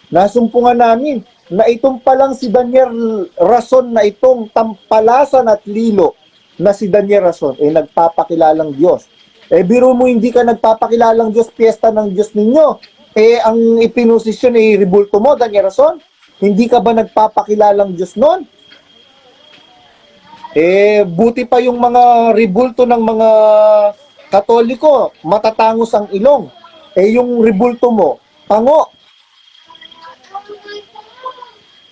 Nasumpungan namin na itong palang si Daniel Rason na itong tampalasan at lilo na si Daniel Rason, nagpapakilalang Diyos. Eh biro mo hindi ka nagpapakilalang Diyos, piyesta ng Diyos ninyo. Eh ang ipinosisyon ribulto mo, Daniel Rason, hindi ka ba nagpapakilalang Diyos nun? Eh, buti pa yung mga ribulto ng mga Katoliko, matatangos ang ilong. Eh, yung ribulto mo, pango.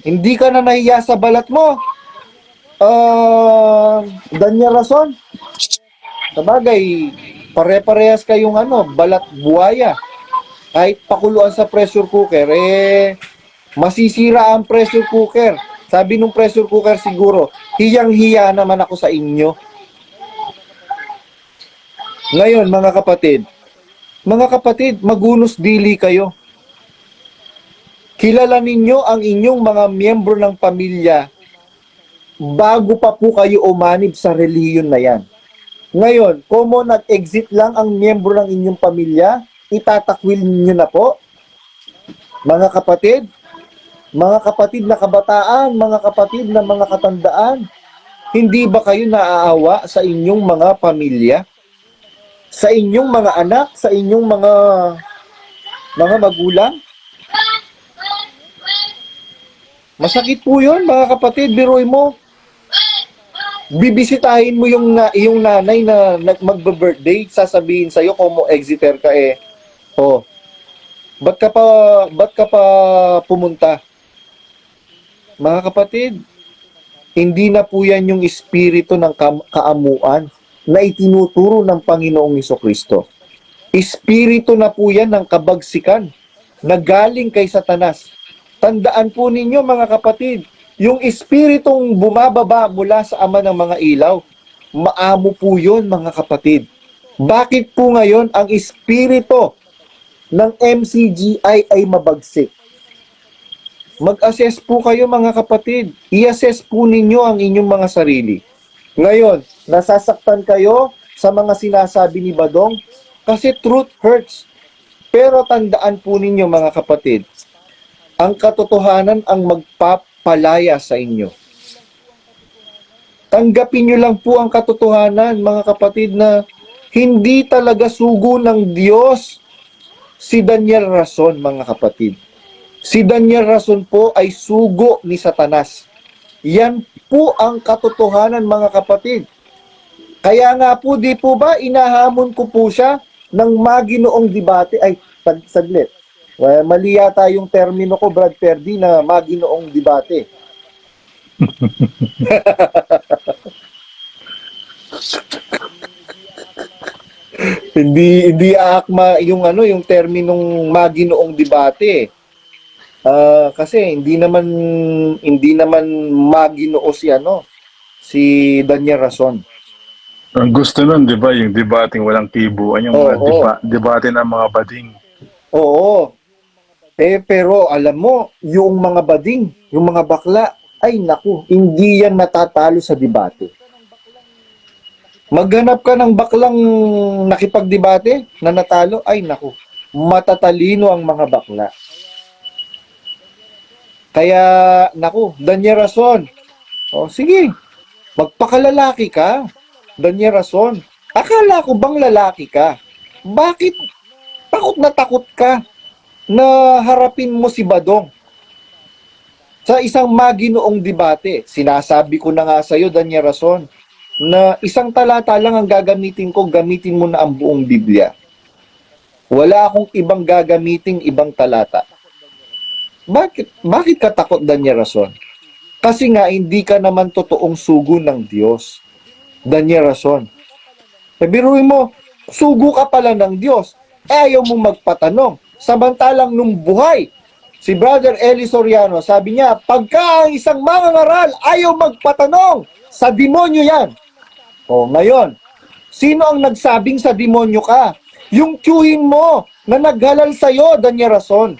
Hindi ka na nahiya sa balat mo. Daniel Rason. Sabagay, pare-parehas kayong balat buhaya. Kahit pakuluan sa pressure cooker, masisira ang pressure cooker. Sabi nung pressure cooker siguro, hiyang-hiya naman ako sa inyo. Ngayon, mga kapatid, magunos dili kayo. Kilala ninyo ang inyong mga miyembro ng pamilya bago pa po kayo umanib sa reliyon na yan. Ngayon, kung nag-exit lang ang miyembro ng inyong pamilya, itatakwil niyo na po. Mga kapatid na kabataan, mga kapatid na mga katandaan, hindi ba kayo naaawa sa inyong mga pamilya? Sa inyong mga anak, sa inyong mga magulang? Masakit po yun, mga kapatid, biruin mo. Bibisitahin mo yung nanay na magbe-birthday, sasabihin sa'yo kung mo exiter ka ba't ka pa pumunta? Mga kapatid, hindi na po yan yung espiritu ng kaamuan na itinuturo ng Panginoong Hesukristo. Espiritu na po yan ng kabagsikan na galing kay Satanas. Tandaan po ninyo, mga kapatid, yung espiritong bumababa mula sa Ama ng mga ilaw, maamo po yun, mga kapatid. Bakit po ngayon ang espiritu ng MCGI ay mabagsik? Mag-assess po kayo mga kapatid. I-assess po ninyo ang inyong mga sarili. Ngayon, nasasaktan kayo sa mga sinasabi ni Badong kasi truth hurts. Pero tandaan po ninyo mga kapatid, ang katotohanan ang magpapalaya sa inyo. Tanggapin nyo lang po ang katotohanan mga kapatid na hindi talaga sugo ng Diyos si Daniel Rason mga kapatid. Si Daniel Rason po ay sugo ni Satanas. Yan po ang katotohanan mga kapatid. Kaya nga po, di po ba, inahamon ko po siya ng maginoong debate. Ay, saglit. Mali yata yung termino ko, Brad Perdi, na maginoong debate. hindi aakma yung yung terminong maginoong debate. Kasi hindi naman maginoo si Daniel Rason. Ang gusto nun, di ba, yung debating walang kibuan, yung mga Oo. debate ng mga bading. Oo. Pero alam mo, yung mga bading, yung mga bakla, ay naku, hindi yan natatalo sa debate. Maghanap ka ng baklang nakipagdebate na natalo, ay naku, matatalino ang mga bakla. Kaya, naku, Daniel Rason, sige, magpakalalaki ka, Daniel Rason. Akala ko bang lalaki ka? Bakit takot ka na harapin mo si Badong? Sa isang maginoong debate, sinasabi ko na nga sa iyo, Daniel Rason, na isang talata lang ang gagamitin ko, gamitin mo na ang buong Biblia. Wala akong ibang gagamiting ibang talata. Bakit ka takot, Daniel Rason? Kasi nga, hindi ka naman totoong sugo ng Diyos. Daniel Rason. Biruin mo, sugo ka pala ng Diyos. Ayaw mong magpatanong. Samantalang nung buhay, si Brother Eli Soriano, sabi niya, pagka ang isang mangangaral ayaw magpatanong, sa demonyo yan. Ngayon, sino ang nagsabing sa demonyo ka? Yung tiyuhin mo na naghalal sa'yo, Daniel Rason.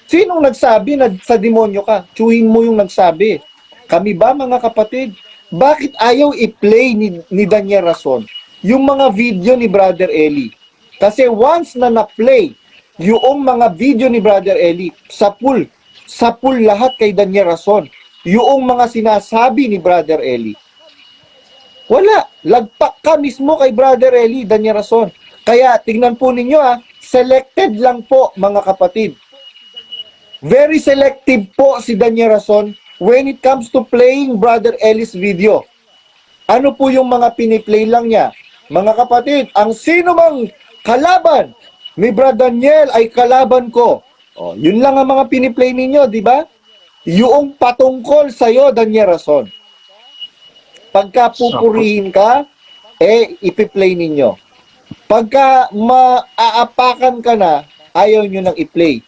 Sinong nagsabi na sa demonyo ka? Tiyuhin mo yung nagsabi. Kami ba mga kapatid? Bakit ayaw i-play ni Daniel Rason yung mga video ni Brother Eli? Kasi once na na-play yung mga video ni Brother Eli, sa pool lahat kay Daniel Rason. Yung mga sinasabi ni Brother Eli. Wala. Lagpak ka mismo kay Brother Eli, Daniel Rason. Kaya tingnan po ninyo selected lang po mga kapatid. Very selective po si Daniel Rason when it comes to playing Brother Eli's video. Ano po yung mga piniplay lang niya? Mga kapatid, ang sino mang kalaban ni Brother Daniel ay kalaban ko. Yun lang ang mga piniplay ninyo, di ba? Yung patungkol sa'yo, Daniel Rason. Pagka pupurihin ka, ipi-play ninyo. Pagka maaapakan ka na, ayaw nyo nang i-play.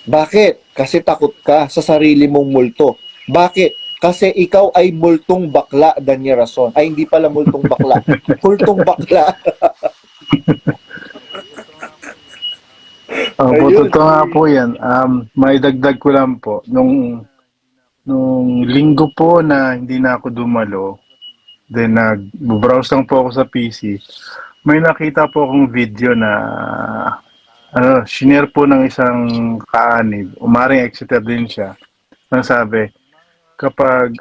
Bakit? Kasi takot ka sa sarili mong multo. Bakit? Kasi ikaw ay multong bakla, Daniel Rason. Ay, hindi pala multong bakla. Multong bakla. Ayun. Totoo nga po yan. May dagdag ko lang po. Nung linggo po na hindi na ako dumalo, then nag-browse lang po ako sa PC, may nakita po akong video na shinare po ng isang kaanib, umaring Exeter din siya, nang sabi, kapag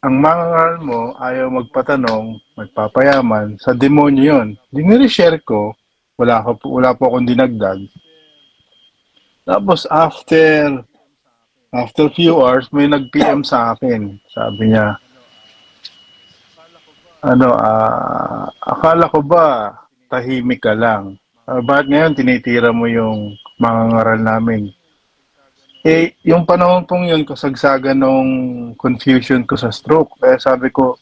ang mangangaral mo ayaw magpatanong, magpapayaman, sa demonyo yun. Dinire-share ko, wala po akong dinagdag. Tapos after few hours, may nag-PM sa akin. Sabi niya, akala ko ba tahimik ka lang? Bakit ngayon tinitira mo yung mga ngaral namin? Yung panahon pong yun, kasagsagan nung confusion ko sa stroke. Kaya sabi ko,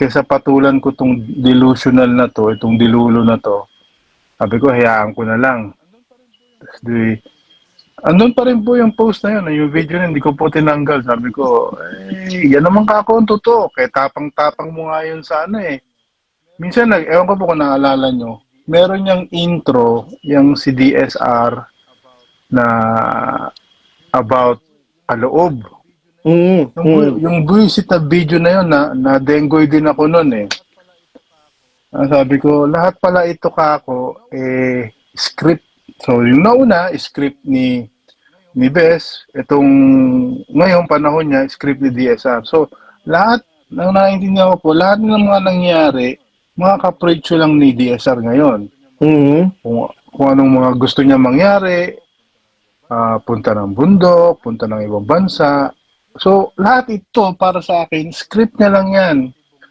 kaysa patulan ko tong delusional na to, itong dilulo na to, sabi ko, hayaan ko na lang. Andun pa rin po yung post na yun, yung video na hindi ko po tinanggal. Sabi ko, yan naman kako ang totoo. Kaya tapang-tapang mo nga yun sa Minsan, ewan ko po kung naalala nyo, meron yung intro, yung si DSR, na about kaloob. Mm, mm. Yung buwisit na video na yun, na dengoy din ako nun eh. Sabi ko, lahat pala ito kako, script. So, yung nauna, script ni Bes. Itong ngayong panahon niya, script ni DSR. So, lahat, nang naiintindihan ko po, lahat ng mga nangyari, mga kapritsyo lang ni DSR ngayon. Mm. Kung anong mga gusto niya mangyari, punta ng bundok, punta ng ibang bansa. So, lahat ito para sa akin, script niya lang yan.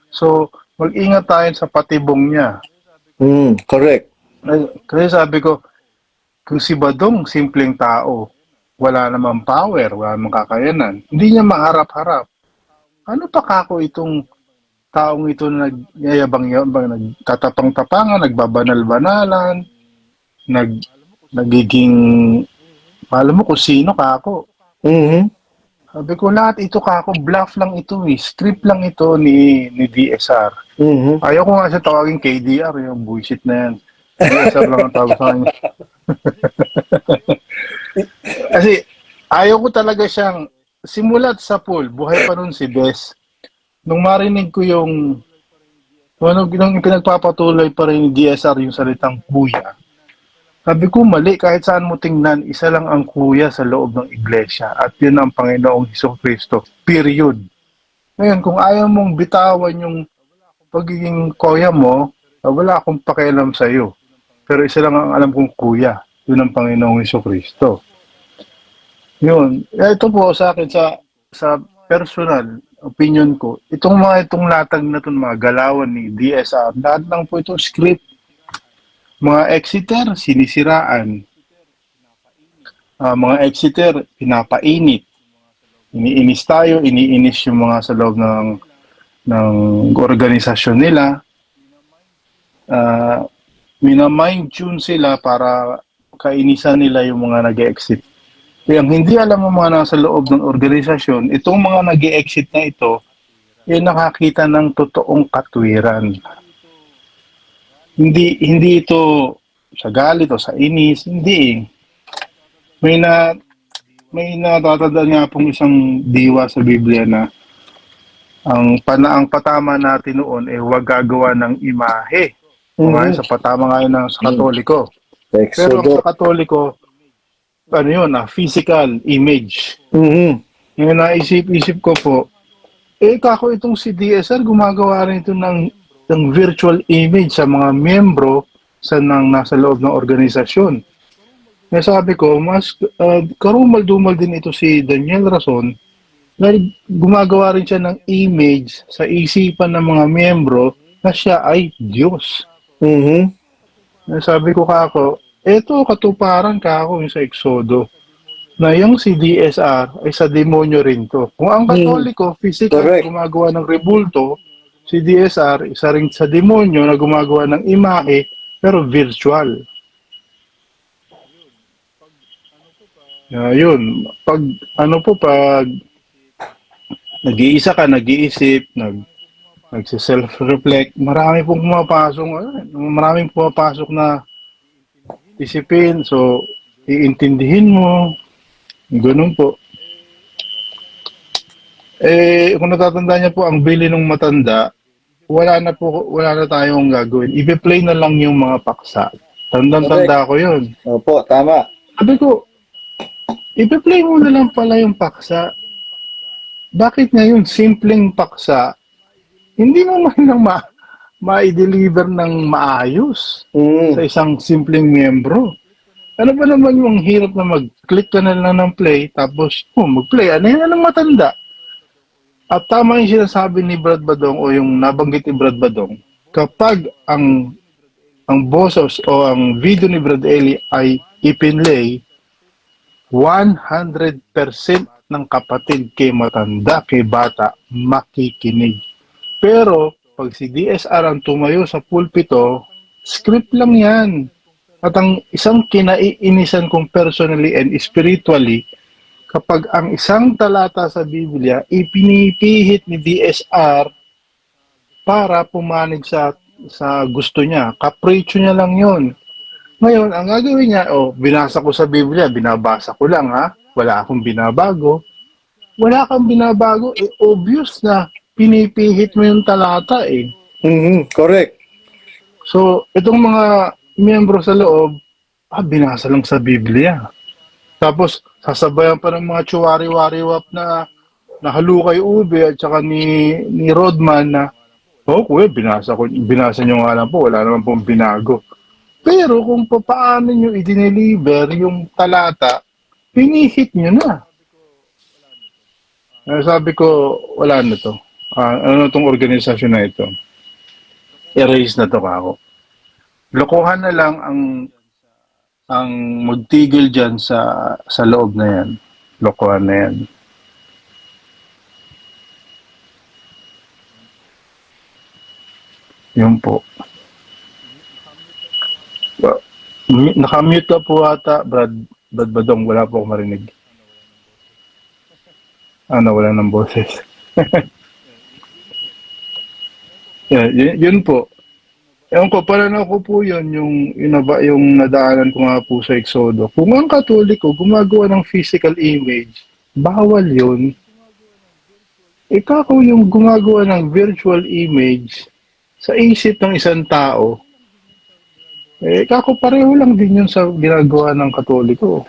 So, mag-ingat tayo sa patibong niya. Mm, correct. Kasi sabi ko, kung si Badong, simpleng tao, wala namang power, wala namang kakayanan, hindi niya maharap-harap. Ano pa kako itong taong ito na nagyayabang-yabang, nagtatapang-tapangan, nagbabanal-banalan, nagiging, alam mo kung sino kako. Mhm. Sabi ko, lahat ito kako, bluff lang ito eh, script lang ito ni DSR. Mhm. Ayaw ko nga siya tawagin KDR, yung bullshit na yan. DSR lang ang tawag sa kanya. Kasi ayaw ko talaga siyang, simulat sa pool, buhay pa nun si Bes. Nung marinig ko yung, nung pinagpapatuloy pa rin ni DSR yung salitang kuya, sabi ko mali, kahit saan mo tingnan, isa lang ang kuya sa loob ng iglesia at yun ang Panginoong Hesukristo. Period. Ngayon, kung ayaw mong bitawan yung pagiging kuya mo, wala akong pakialam sa iyo. Pero isa lang ang alam kong kuya, yun ang Panginoong Hesukristo. Yun. Ito po sa akin, sa personal opinion ko, itong latag na itong mga galawan ni DSR, lahat lang po ito script. Mga Exeter, sinisiraan. Mga Exeter, pinapainit. Iniinis tayo, iniinis yung mga sa loob ng organisasyon nila. Minamind tune sila para kainisan nila yung mga nag-exit. Kaya ang hindi alam ng mga nasa loob ng organisasyon, itong mga nag-exit na ito, nakakita ng totoong katwiran. Hindi ito sa galit o sa inis, hindi. May natatandaan nga pong isang diwa sa Biblia na ang patama natin noon huwag gagawa ng imahe. Sa patama ngayon sa Katoliko. Pero Exodo. sa Katoliko, physical image. Mhm. Yung naisip-isip ko po, kako itong si DSR gumagawa rin ito ng virtual image sa mga miyembro nasa loob ng organisasyon. Kaya sabi ko, mas karumal-dumal din ito si Daniel Rason na gumagawa rin siya ng image sa isipan ng mga miyembro na siya ay Diyos. Mhm. Kaya sabi ko kako, eto katuparan kako yung sa Exodo na yung si DSR ay sa demonyo rin to. Kung ang Katoliko, physical, Correct. gumagawa ng rebulto, si DSR, isa rin sa demonyo na gumagawa ng imahe, pero virtual. Yun. Pag nag-iisa ka, nag-iisip, nagse-self-reflect, maraming pumapasok na isipin. So, iintindihin mo. Ganun po. Kung natatanda niya po, ang bili ng matanda, wala na tayong gagawin. I-play na lang yung mga paksa. Tandang-tanda ko yun. Opo, tama. Sabi ko, i-play mo na lang pala yung paksa. Bakit ngayon, simpleng paksa, hindi mo man lang ma-deliver ng maayos sa isang simpleng miyembro? Ano ba naman yung hirap na mag-click ka na lang ng play, tapos mag-play, ano yan ng matanda? At tama yung sinasabi ni Brad Badong o yung nabanggit ni Brad Badong, kapag ang boses o ang video ni Brad Eli ay ipinlay, 100% ng kapatid kay matanda, kay bata, makikinig. Pero, pag si DSR ang tumayo sa pulpito, script lang yan. At ang isang kinaiinisan kong personally and spiritually, kapag ang isang talata sa Biblia, ipinipihit ni DSR para pumanig sa gusto niya. Kapritsyo niya lang yon. Ngayon, ang gagawin niya, binasa ko sa Biblia, binabasa ko lang ha, wala akong binabago. Wala kang binabago, obvious na pinipihit mo yung talata eh. Correct. So, itong mga miyembro sa loob, binasa lang sa Biblia. Tapos, sasabayan pa ng mga tsuwari-wari-wap na Halukay Ube at saka ni Rodman na, kuya, binasa nyo nga lang po, wala naman pong binago. Pero kung paano nyo i-deliver yung talata, pinihit nyo na. Sabi ko, wala na to. Ano tong organisasyon na ito? Erase na to kako. Lokohan na lang ang magtigil diyan sa loob na yan. Lokohan na yan. Yun po. Nakamute ka po ata, Brad Badong. Wala po akong marinig. Wala ng boses. Yun po. Ewan ko, parang ako po yun, yung nadaanan ko nga po sa Exodo. Kung ang Katoliko gumagawa ng physical image, bawal yun. Kako yung gumagawa ng virtual image sa isip ng isang tao, kako pareho lang din yun sa ginagawa ng Katoliko.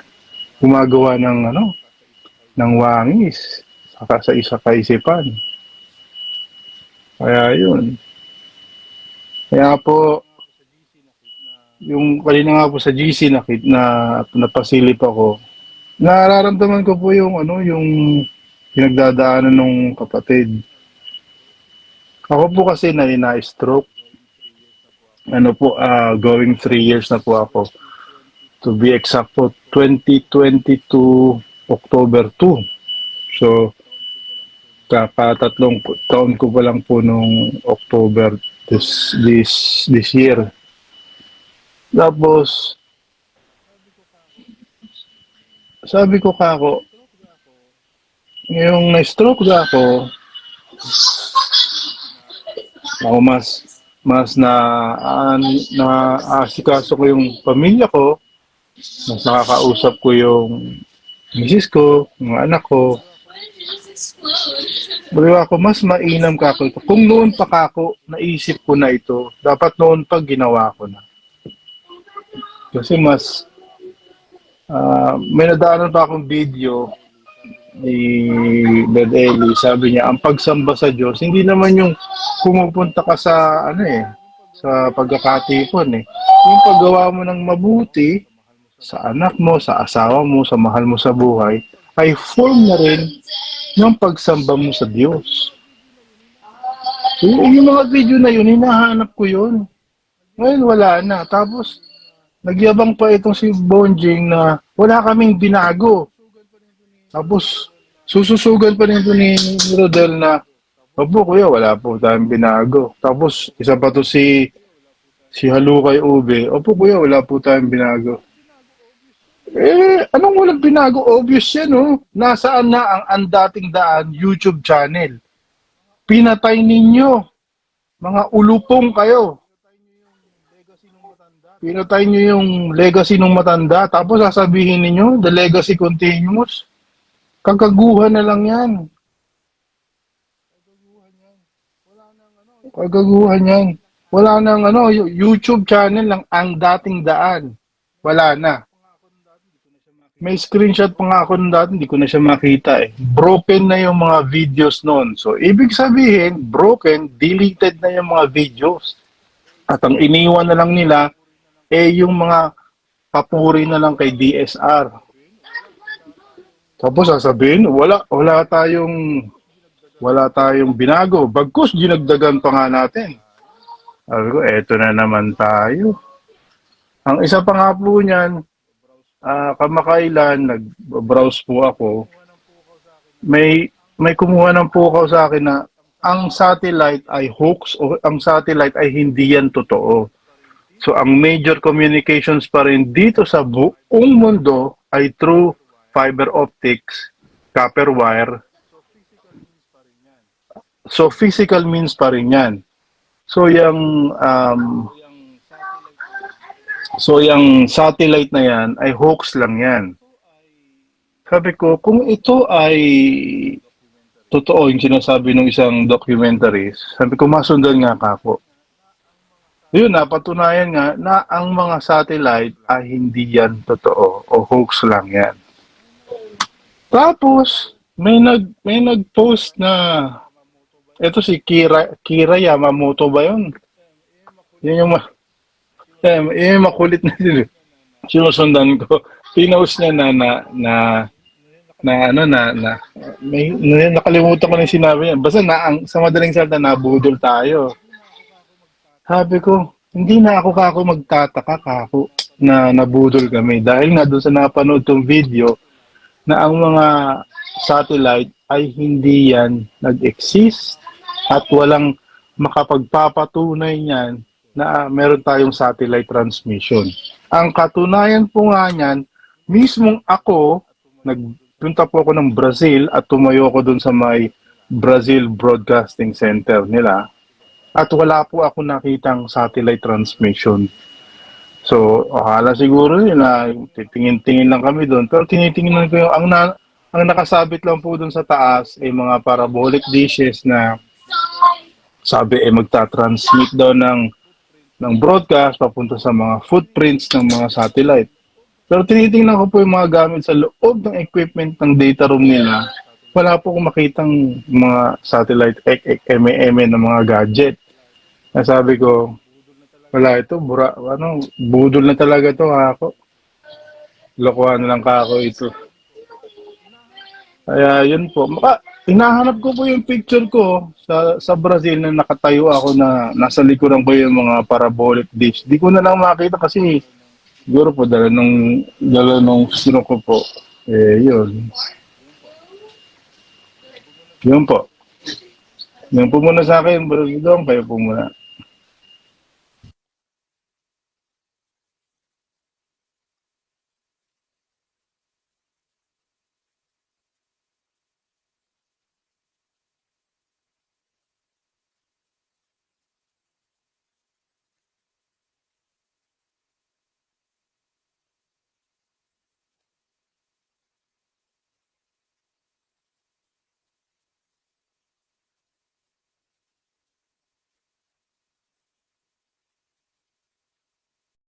Gumagawa ng wangis, saka sa isa kaisipan. Kaya yun. Kaya po, yung kanina nga po sa GC napasilip ako, nararamdaman ko po yung pinagdadaanan ng kapatid. Ako po kasi na-stroke. Going 3 years na po ako. To be exact po, 2022 October 2. So, kakatatlong taon ko pa lang po nung October this year. Tapos, sabi ko kako, ngayong na-stroke ako mas asikaso ko yung pamilya ko, mas nakakausap ko yung misis ko, mga anak ko. Baliwa ako, mas mainam kako ito. Kung noon pa kako, naisip ko na ito, dapat noon pa ginawa ko na. Kasi may nadaanan pa akong video ni Bed Eli, sabi niya, ang pagsamba sa Diyos, hindi naman yung pumupunta ka sa sa pagkakatipon Yung paggawa mo ng mabuti sa anak mo, sa asawa mo, sa mahal mo sa buhay, ay form na rin ng pagsamba mo sa Diyos. So, yung mga video na yun, hinahanap ko yun. Ngayon wala na. Tapos, nagyabang pa itong si Bonjing na wala kaming binago. Tapos, sususugan pa nito ni Rodel na, opo kuya, wala po tayong binago. Tapos, isa pa to si Halukay Ube, opo kuya, wala po tayong binago. Anong walang binago? Obvious yan, Nasaan na ang dating daan YouTube channel? Pinatay ninyo. Mga ulupong kayo. Pinatay nyo yung legacy ng matanda. Tapos sasabihin ninyo, the legacy continues. Kagaguhan na lang yan. Kagaguhan yan. Wala nang YouTube channel lang ang dating daan. Wala na. May screenshot pa nga ako nun dati, hindi ko na siya makita Broken na yung mga videos noon. So, ibig sabihin, broken, deleted na yung mga videos. At ang iniwan na lang nila, yung mga papuri na lang kay DSR. Tapos sasabihin, wala tayong binago. Bagkus, dinagdagan pa nga natin. Sabi ko, eto na naman tayo. Ang isa pa nga po niyan, kamakailan, nag-browse po ako, may kumuha ng pukaw sa akin na ang satellite ay hoax o ang satellite ay hindi yan totoo. So, ang major communications pa rin dito sa buong mundo ay through fiber optics, copper wire. So, physical means pa rin yan. So, yung So, yung satellite na yan ay hoax lang yan. Sabi ko, kung ito ay totoo yung sinasabi ng isang documentarist, sabi ko, masundan nga kako. Yun, napatunayan nga na ang mga satellite ay hindi yan totoo o hoax lang yan. Tapos, may nag-post na eto si Kira Yamamoto ba yun? Yun yung, yun yung makulit na sinusundan ko. Pinost niya na nakalimutan ko na yung sinabi niya. Basta sa madaling salita, nabudol tayo. Sabi ko, hindi na ako magtataka kako na nabudol kami. Dahil nga doon sa napanood tong video na ang mga satellite ay hindi yan nag-exist at walang makapagpapatunay niyan na meron tayong satellite transmission. Ang katunayan po nga niyan, mismong ako, nagpunta po ako ng Brazil at tumayo ako doon sa may Brazil Broadcasting Center nila. At wala po ako nakitang satellite transmission. So, akala siguro yun na titingin-tingin lang kami doon. Pero tinitingnan ko yung, ang nakasabit lang po doon sa taas ay mga parabolic dishes na sabi ay magta-transmit daw ng broadcast papunta sa mga footprints ng mga satellite. Pero tinitingnan ko po yung mga gamit sa loob ng equipment ng data room nila. Wala po akong makitang mga satellite eme na mga gadget. Sabi ko, wala ito, budol na talaga to ako. Lokohan na lang kako ito. Kaya yun po. Hinahanap ko po yung picture ko sa Brazil na nakatayo ako na nasa likuran ko yung mga parabolic dish. Di ko na lang makita kasi siguro po dala nung sino ko po. Yun. Yun po. Yun po muna sa akin, Bro Dong. Kayo po muna.